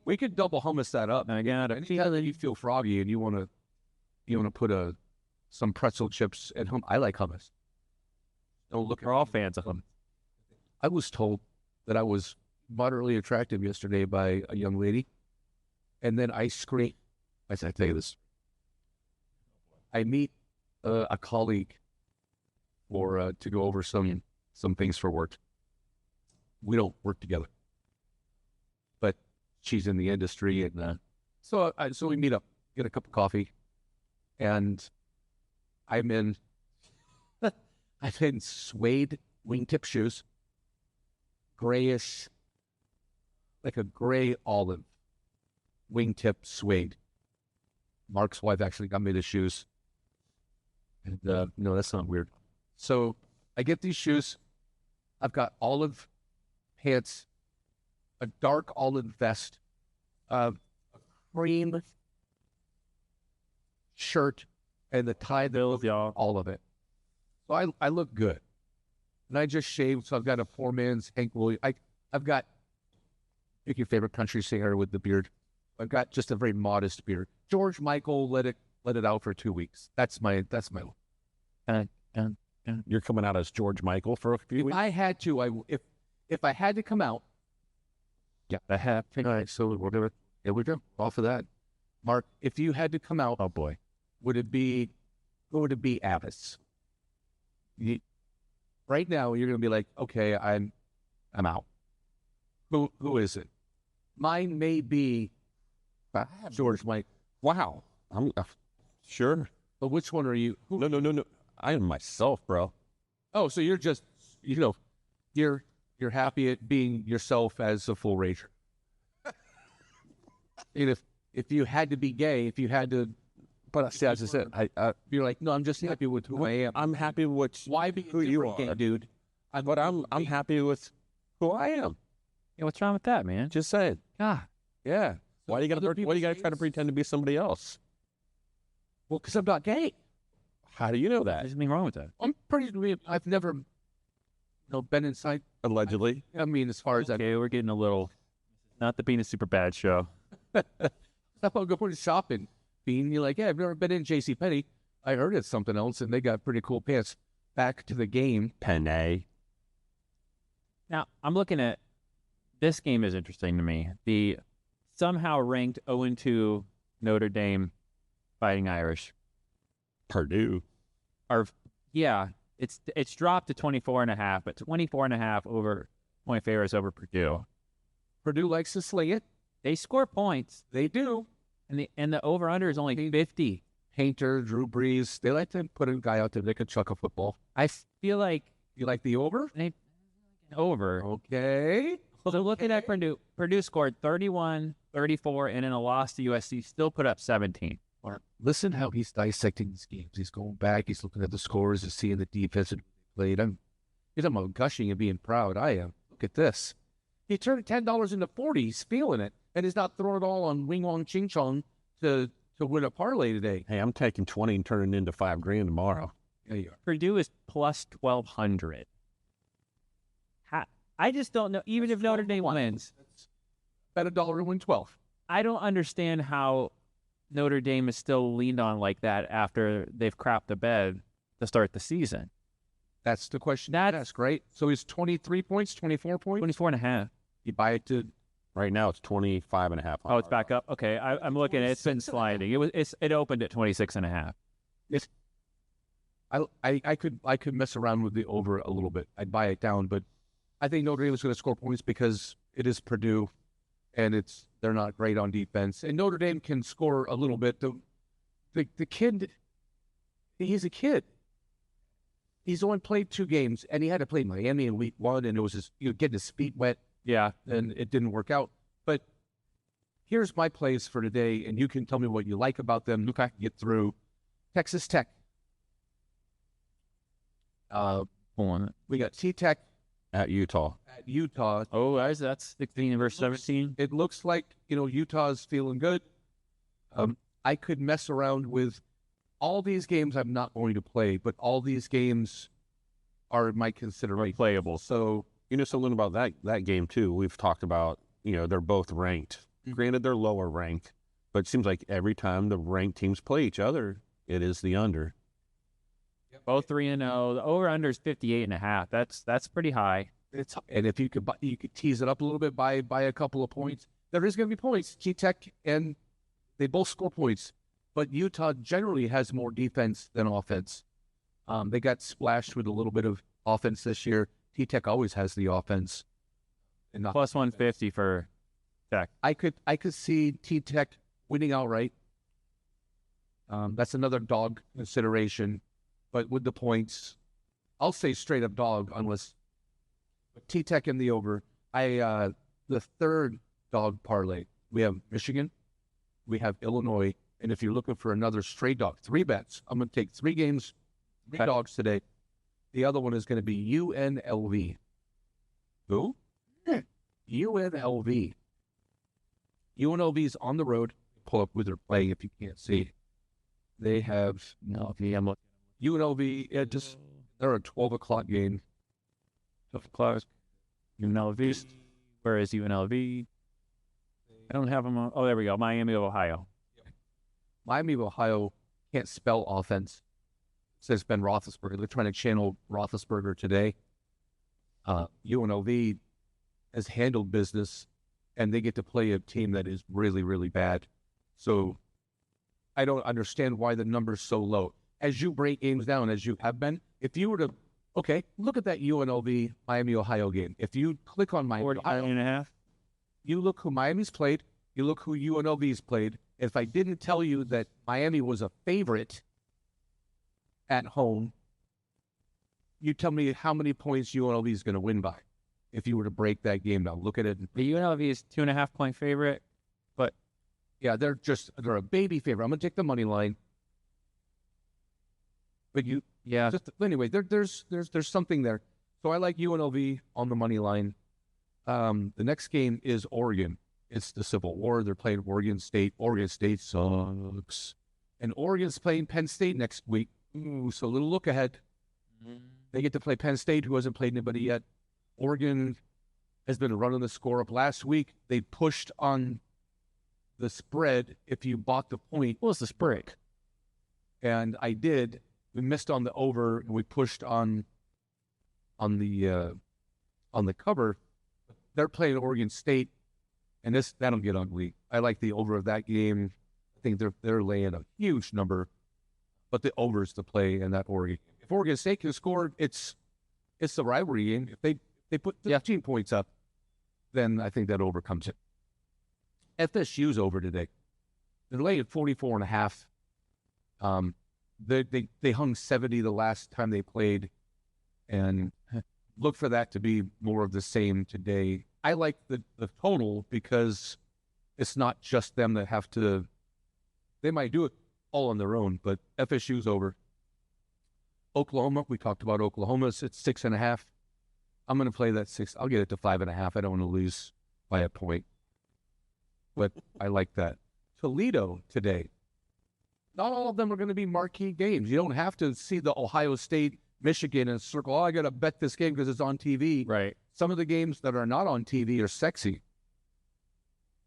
we could double hummus that up. I got it. Anytime that you feel froggy and you want to put some pretzel chips at home. I like hummus. Don't look. We're all fans of them. I was told that I was moderately attractive yesterday by a young lady, and then I screamed. I said, "I tell you this. I meet a colleague to go over some things for work. We don't work together, but she's in the industry, and so we meet up, get a cup of coffee, and I'm in suede wingtip shoes, grayish, like a gray olive wingtip suede. Mark's wife actually got me the shoes. And no, that's not weird. So I get these shoes. I've got olive pants, a dark olive vest, a cream shirt, and the tie Bills, y'all. All of it. So I look good. And I just shaved, so I've got a poor man's Hank Williams. I've got, pick your favorite country singer with the beard. I've got just a very modest beer. George Michael, let it out for 2 weeks. That's my. You're coming out as George Michael for a few If weeks? I had to, if I had to come out, I have. all right. So we're gonna here we go off of that. Mark, if you had to come out, Oh boy. who would it be? Abbas. Right now, you're gonna be like, okay, I'm out. Who is it? Mine may be George Michael. Wow. I'm sure. But which one are you? No. I am myself, bro. Oh, so you're just, you're happy at being yourself as a full rager. And if you had to be gay, if you had to, But see, as I said, you're like, no, I'm just happy with who I am. I'm happy with Why be who you gay, are, dude? but I'm happy with who I am. Yeah, what's wrong with that, man? Just saying. God. Yeah. Why do you other got to try to people's pretend to be somebody else? Well, because I'm not gay. How do you know that? There's nothing wrong with that. I've never, been inside. Allegedly. I mean, as far as Okay, we're getting a little. Not the Being a Super Bad show. I'm going shopping. Being, you're like, yeah, I've never been in JCPenney. I heard it's something else, and they got pretty cool pants. Back to the game. Penne. Now, I'm looking at this game is interesting to me. The somehow ranked 0-2 Notre Dame Fighting Irish Purdue. it's dropped to 24.5, but 24.5 over point favorites over Purdue. Purdue likes to sling it. They score points, They do. and the over under is only 50. Painter, Drew Brees, they like to put a guy out there that can chuck a football. I feel like You like the over? they over. Okay. So looking at Purdue scored 31, 34, and in a loss to USC, still put up 17. Listen how he's dissecting these games. He's going back. He's looking at the scores and seeing the defense that played. He's about gushing and being proud. I am. Look at this. He turned $10 into 40. He's feeling it. And he's not throwing it all on Wing Wong Ching Chong to win a parlay today. Hey, I'm taking 20 and turning it into $5,000 tomorrow. There you are. Purdue is plus 1,200. I just don't know. Even if Notre Dame wins, Bet $1 and win 12. I don't understand how Notre Dame is still leaned on like that after they've crapped the bed to start the season. That's the question. That's great. So he's 23 points, 24 points. 24.5. You buy it to Right now it's 25 and a half. Oh, it's back up. Okay, I'm looking. It's been sliding. It opened at 26.5. I could mess around with the over a little bit. I'd buy it down, but I think Notre Dame is going to score points because it is Purdue, and they're not great on defense. And Notre Dame can score a little bit. The kid, he's a kid. He's only played 2 games, and he had to play Miami in week 1, and it was getting his feet wet, Yeah, and it didn't work out. But here's my plays for today, and you can tell me what you like about them. Look, I can get through. Texas Tech. We got T-Tech At Utah. at Utah. Oh, that's 16 versus 17. It looks like, Utah's feeling good. I could mess around with all these games I'm not going to play, but all these games are my consideration. Playable. So, You know something about that game too? We've talked about, they're both ranked. Granted, they're lower ranked, but it seems like every time the ranked teams play each other, it is the under. Both 3-0. The over/under is 58.5. That's pretty high. and if you could tease it up a little bit by a couple of points, there is going to be points. T-Tech, and they both score points, but Utah generally has more defense than offense. They got splashed with a little bit of offense this year. T-Tech always has the offense. And not Plus 150 for Tech. I could see T-Tech winning outright. That's another dog consideration, but with the points, I'll say straight up dog unless T-Tech in the over. The third dog parlay, we have Michigan, we have Illinois, and if you're looking for another straight dog, 3 bets, I'm going to take 3 games, 3 dogs today. The other one is going to be UNLV. Who? UNLV. UNLV's on the road. Pull up who they're playing if you can't see. They have UNLV. They're a 12 o'clock game. 12 o'clock. UNLV. Where is UNLV? I don't have them on. Oh, there we go. Miami of Ohio. Miami of Ohio can't spell offense. Says Ben Roethlisberger. They're trying to channel Roethlisberger today. UNLV has handled business, and they get to play a team that is really, really bad. So I don't understand why the number's so low. As you break games down, as you have been, if you were to, okay, look at that UNLV Miami Ohio game. If you click on Miami 49.5. you look who Miami's played, you look who UNLV's played. If I didn't tell you that Miami was a favorite at home, you tell me how many points UNLV is going to win by if you were to break that game down. Look at it. The UNLV is 2.5 point favorite. Yeah, they're a baby favorite. I'm going to take the money line. But anyway, there's something there. So I like UNLV on the money line. The next game is Oregon. It's the Civil War. They're playing Oregon State. Oregon State sucks. And Oregon's playing Penn State next week. Ooh, so a little look ahead. They get to play Penn State, who hasn't played anybody yet. Oregon has been running the score up. Last week, they pushed on the spread if you bought the point. What was the spread? And I did. We missed on the over, and we pushed on the cover. They're playing Oregon State, and that'll get ugly. I like the over of that game. I think they're laying a huge number, but the over is the play in that Oregon. If Oregon State can score, it's the rivalry game. If they put 15 points up, then I think that over comes in. FSU's over today. They're laying 44.5. They hung 70 the last time they played, and look for that to be more of the same today. I like the total because it's not just them that have to. They might do it all on their own, but FSU's over. Oklahoma, we talked about Oklahoma. It's 6.5. I'm going to play that 6. I'll get it to 5.5. I don't want to lose by a point, but I like that. Toledo today. Not all of them are going to be marquee games. You don't have to see the Ohio State, Michigan, and circle, I got to bet this game because it's on TV. Right. Some of the games that are not on TV are sexy.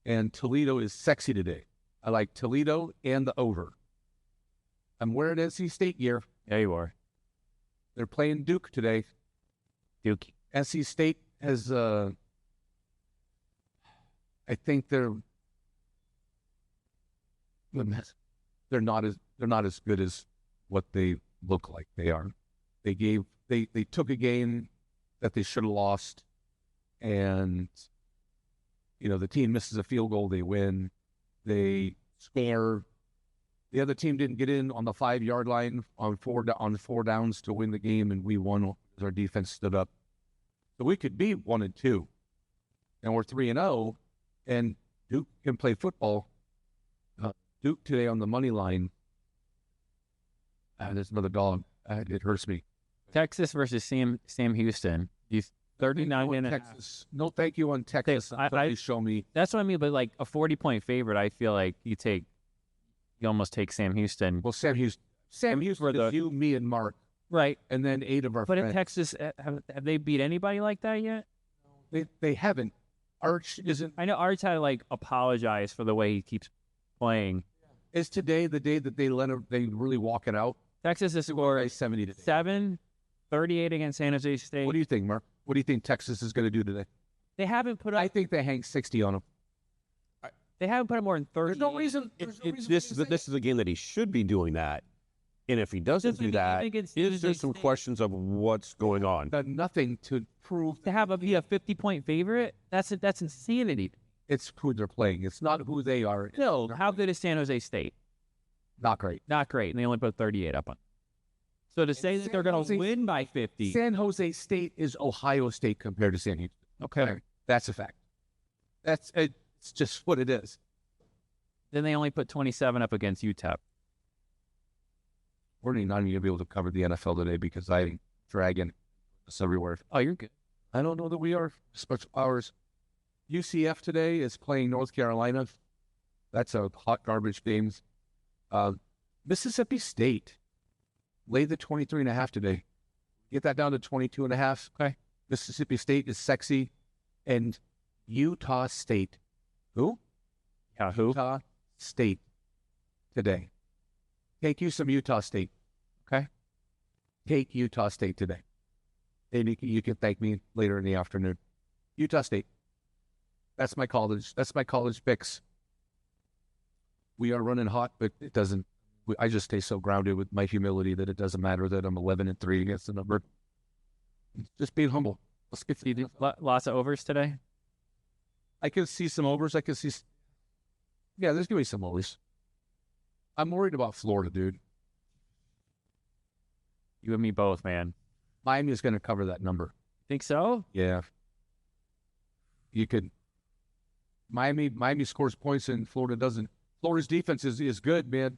And Toledo is sexy today. I like Toledo and the over. I'm wearing NC State gear. Yeah, you are. They're playing Duke today. Duke. NC State has, I think they're not as good as what they look like they are. They took a game that they should have lost, and the team misses a field goal, they win. They score. The other team didn't get in on the 5-yard line on four downs to win the game, and we won as our defense stood up. So we could be 1-2, and we're 3-0, and Duke can play football. Duke today on the money line. There's another dog. It hurts me. Texas versus Sam Houston. 39.5. Texas. No, thank you on Texas. Somebody show me. That's what I mean. But like a 40-point favorite, I feel like you almost take Sam Houston. Well, Sam Houston is you, me, and Mark. Right. And then 8 of our friends. But in Texas, have they beat anybody like that yet? They haven't. Arch isn't. I know Arch had to apologize for the way he keeps playing. Is today the day that they really walk it out? Texas has scored 70 today. 7, 38 against San Jose State. What do you think, Mark? What do you think Texas is going to do today? They haven't put up. I think they hang 60 on them. They haven't put up more than 30. There's no reason. This is a game that he should be doing that. And if he doesn't do that, there's some questions of what's going on. Done nothing to prove to have a 50-point favorite. That's insanity. It's who they're playing. It's not who they are. No, how good is San Jose State? Not great. Not great, and they only put 38 up on. So to say that they're going to win by 50. San Jose State is Ohio State compared to San Houston. Okay. That's a fact. It's just what it is. Then they only put 27 up against UTEP. We're not even going to be able to cover the NFL today because I'm dragging us everywhere. Oh, you're good. I don't know that we are. Special powers. UCF today is playing North Carolina. That's a hot garbage game. Mississippi State laid the 23.5 today. Get that down to 22.5. Okay. Mississippi State is sexy. And Utah State. Who? Yeah, who? Utah State today. Take you some Utah State. Okay? Take Utah State today. And you can thank me later in the afternoon. Utah State. That's my college. That's my college picks. We are running hot, but it doesn't. I just stay so grounded with my humility that it doesn't matter that I'm 11-3 against the number. Just being humble. Let's get to Lots of overs today. I can see some overs. I can see. Yeah, there's gonna be some overs. I'm worried about Florida, dude. You and me both, man. Miami is going to cover that number. Think so? Yeah. You could. Miami scores points and Florida doesn't. Florida's defense is good, man.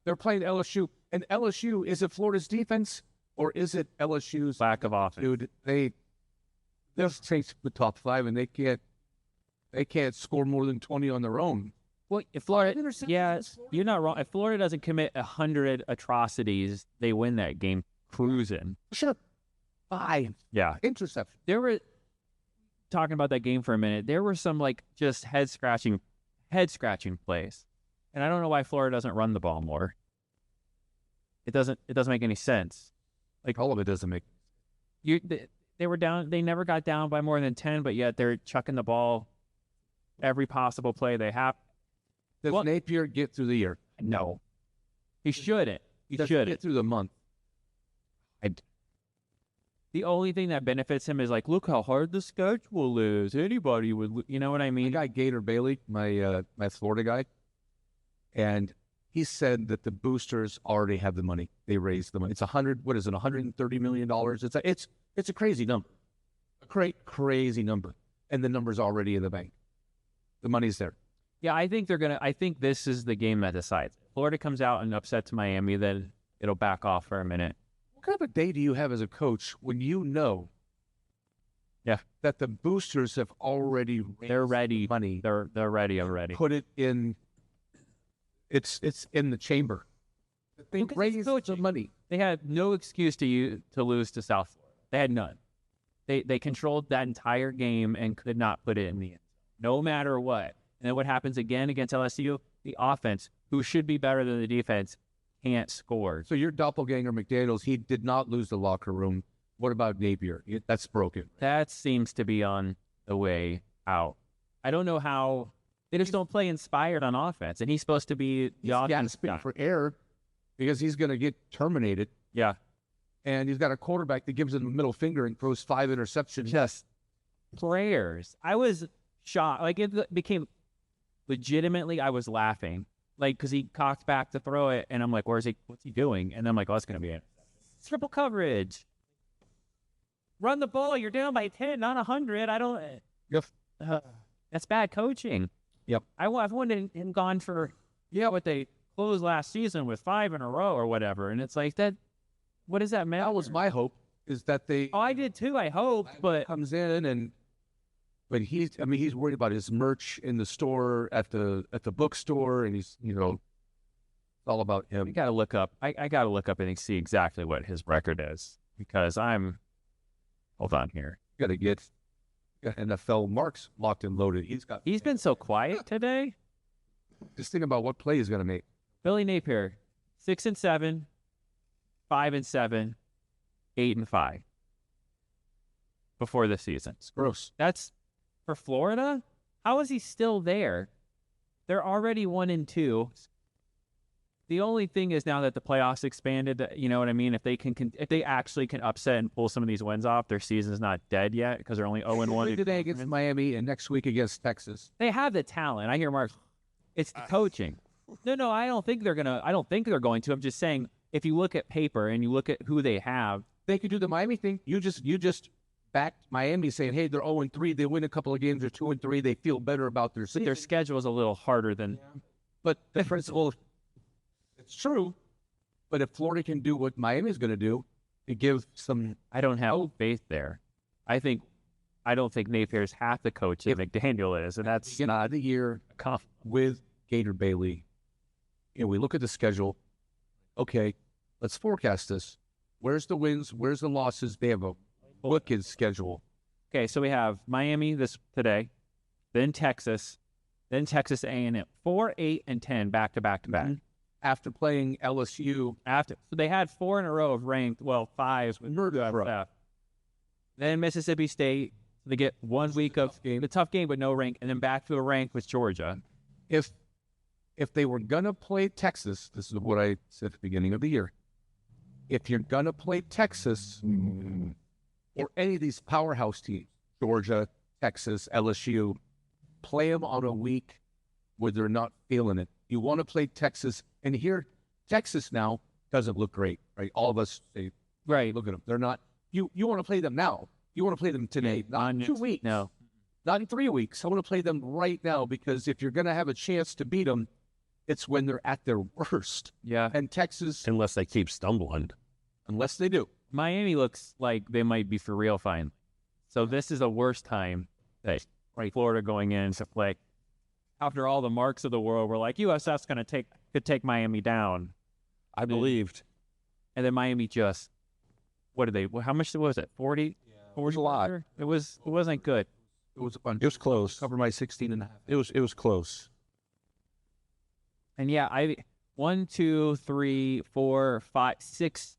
They're playing LSU, and LSU, is it Florida's defense or is it LSU's lack of offense? Dude, they're straight the top 5, and they can't score more than 20 on their own. Well, if Florida, you're not wrong. If Florida doesn't commit 100 atrocities, they win that game cruising. Sure. 5. Yeah. Interception. There were, talking about that game for a minute, there were some like just head scratching plays. And I don't know why Florida doesn't run the ball more. It doesn't make any sense. Like, all of it doesn't make. They were down. They never got down by more than 10, but yet they're chucking the ball every possible play they have. Does Napier get through the year? No, he shouldn't. He Does shouldn't get through the month. The only thing that benefits him is like, look how hard the schedule is. Anybody would, you know what I mean? My guy Gator Bailey, my Florida guy, and he said that the boosters already have the money. They raised the money. It's $130 million. It's a crazy number, crazy number, and the number's already in the bank. The money's there. Yeah, I think I think this is the game that decides. If Florida comes out and upsets Miami, then it'll back off for a minute. What kind of a day do you have as a coach when you know that the boosters have already raised They're ready. money? They're ready already. Put it in. It's in the chamber. They raised the money. They had no excuse to lose to South Florida. They had none. They controlled that entire game and could not put it in the end, no matter what. And then what happens again against LSU? The offense, who should be better than the defense, can't score. So your doppelganger McDaniels, he did not lose the locker room. What about Napier? That's broken. That seems to be on the way out. I don't know how. They just don't play inspired on offense, and he's supposed to be the offense guy. For error because he's going to get terminated. Yeah. And he's got a quarterback that gives him the middle finger and throws 5 interceptions. Just prayers. I was shocked. Like, it became legitimately, I was laughing. Like, because he cocked back to throw it, and I'm like, what's he doing? And I'm like, oh, it's going to be it. Triple coverage. Run the ball. You're down by 10, not 100. I don't. Yep. That's bad coaching. Yep. I've wanted him gone for, what they closed last season with 5 in a row or whatever. And it's like, that. What does that matter? That was my hope, is that they. Oh, I did too. I hope, but comes in but he's worried about his merch in the store at the bookstore, and he's it's all about him. I gotta look up. I gotta look up and see exactly what his record is, because hold on here. You gotta get NFL marks locked and loaded. He's been so quiet today. Just think about what play he's gonna make. Billy Napier, 6-7, 5-7, 8-5 before the season. It's gross. That's for Florida. How is he still there? They're already 1-2. The only thing is, now that the playoffs expanded, you know what I mean? If they actually can upset and pull some of these wins off, their season's not dead yet, because they're only 0-1 today against Miami and next week against Texas. They have the talent. I hear Mark. It's the coaching. No, I don't think they're going to. I'm just saying, if you look at paper and you look at who they have, they could do the Miami thing. You just backed Miami, saying, hey, they're 0-3. They win a couple of games. They're 2-3. They feel better about their season. Their schedule is a little harder than. Yeah. But the principle, it's true. But if Florida can do what Miami is going to do, it gives some. I don't have faith there. I don't think Napier's half the coach that McDaniel is, and that's not the year with Gator Bailey. We look at the schedule. Okay, let's forecast this. Where's the wins? Where's the losses? They have a wicked schedule. Okay, so we have Miami today, then Texas, Then Texas A&M, 4, 8, and 10 back to back to back. After playing LSU. So they had 4 in a row of ranked, 5 with Murdock. stuff. Then Mississippi State, they get 1 week of the tough game but no rank, and then back to a rank with Georgia. If they were gonna play Texas, this is what I said at the beginning of the year. If you're gonna play Texas or any of these powerhouse teams, Georgia, Texas, LSU, play them on a week where they're not feeling it. You want to play Texas, and here, Texas now doesn't look great, right? All of us say, Right. look at them. They're not. You want to play them now. You want to play them today, not in 2 weeks. No. Not in 3 weeks. I want to play them right now because if you're going to have a chance to beat them, it's when they're at their worst. Yeah. And Texas, Unless they keep stumbling. unless they do. Miami looks like they might be for real fine. So this is the worst time that Florida going in to play. After all the marks of the world were like, USF's going to could take Miami down. I believed. And then Miami just, how much was it? 40? Yeah. 40 a lot. It wasn't good. It was a bunch. It was close. Cover my 16 and a half. It was close. And yeah, 1, 2, 3, 4, 5, 6,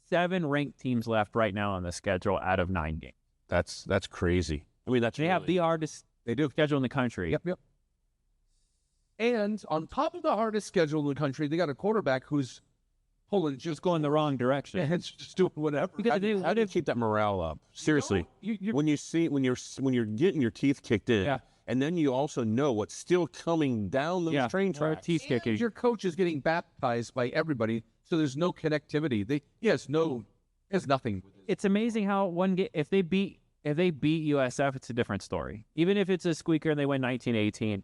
7 ranked teams left right now on the schedule out of 9 games. That's crazy. I mean, They have the hardest schedule in the country. Yep. And on top of the hardest schedule in the country, they got a quarterback who's pulling Just going the wrong direction. and just doing whatever. Because How do you keep that morale up? Seriously, when you're getting your teeth kicked in, Yeah. and then you also know what's still coming down those train tracks. Teeth kicking. Your coach is getting baptized by everybody, so there's no connectivity. There's nothing. It's amazing how if they beat USF, it's a different story. Even if it's a squeaker and they win 19-18,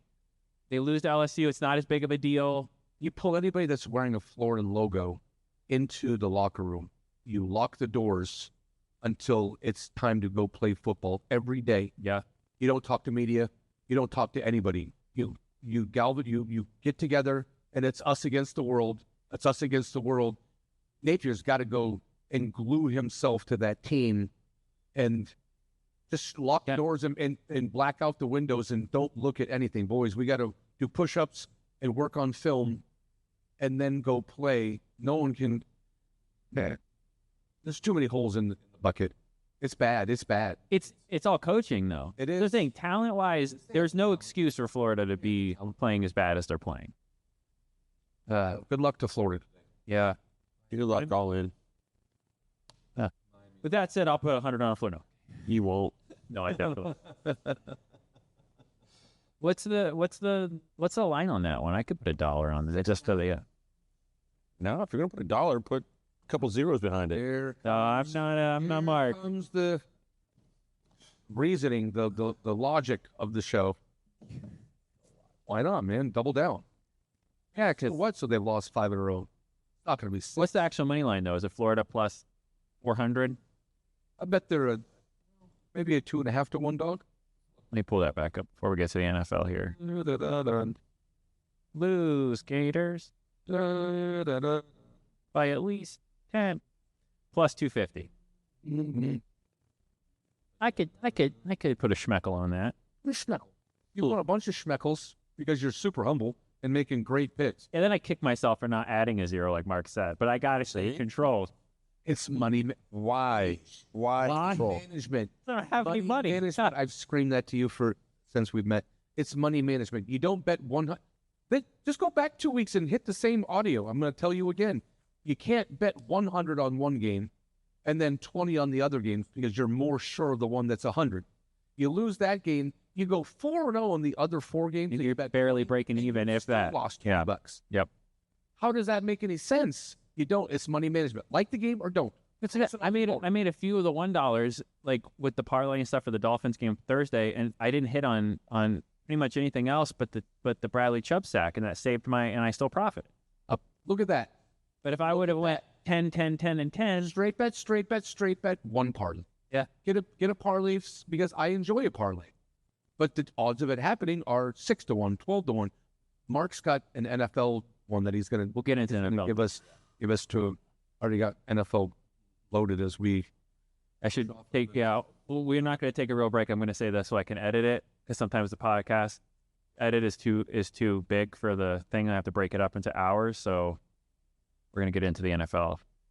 they lose to LSU, it's not as big of a deal. You pull anybody that's wearing a Florida logo into the locker room. You lock the doors until it's time to go play football every day. Yeah. You don't talk to media. You don't talk to anybody. You get together, and it's us against the world. It's us against the world. Napier's got to go and glue himself to that team and just lock the doors and black out the windows and don't look at anything. Boys, we got to do push-ups and work on film and then go play. No one can... There's too many holes in the bucket. It's bad. It's bad. It's all coaching, though. It is. The thing, talent-wise, there's no excuse for Florida to be playing as bad as they're playing. Good luck to Florida. Yeah. Good luck all in. With that said, I'll put 100 on a Florida. You won't. No, I definitely. What's the line on that one? I could put $1 on it just for the. No, if you're gonna put $1, put a couple zeros behind it. There No, I'm not Mark. comes the reasoning, the logic of the show. Why not, man? Double down. Yeah, So because what? So they've lost 5 in a row. Not going to be 6. what's the actual money line though? Is it Florida plus 400? I bet they're maybe a 2.5 to 1 dog. Let me pull that back up before we get to the NFL here. Lose Gators by at least 10 plus 250. I could put a schmeckle on that. You want a bunch of schmeckles because you're super humble and making great picks. And then I kick myself for not adding a 0 like Mark said. But I got to stay in control. It's money. Why? Control? Management. I don't have any money. Management. I've screamed that to you since we've met. It's money management. You don't bet 100. Just go back 2 weeks and hit the same audio. I'm going to tell you again. You can't bet 100 on one game and then 20 on the other game because you're more sure of the one that's 100. You lose that game, you go 4-0 on the other 4 games. You're barely breaking even, if that. Lost Yeah. $20. Yep. How does that make any sense? You don't. It's money management. Like the game or don't. I made a few of the $1 like with the parlay and stuff for the Dolphins game Thursday, and I didn't hit on pretty much anything else but the Bradley Chubb sack, and that saved and I still profited. Look at that. But if I would have went 10, 10, 10, and 10, Straight bet, one parlay. Yeah. Get a parlay because I enjoy a parlay. But the odds of it happening are 6 to 1, 12 to 1. Mark's got an NFL one that he's gonna we'll get into NFL. give us to already got NFL loaded as we I should take Well, we're not going to take a real break. I'm going to say this so I can edit it because sometimes the podcast edit is too big for the thing. I have to break it up into hours, so we're gonna get into the NFL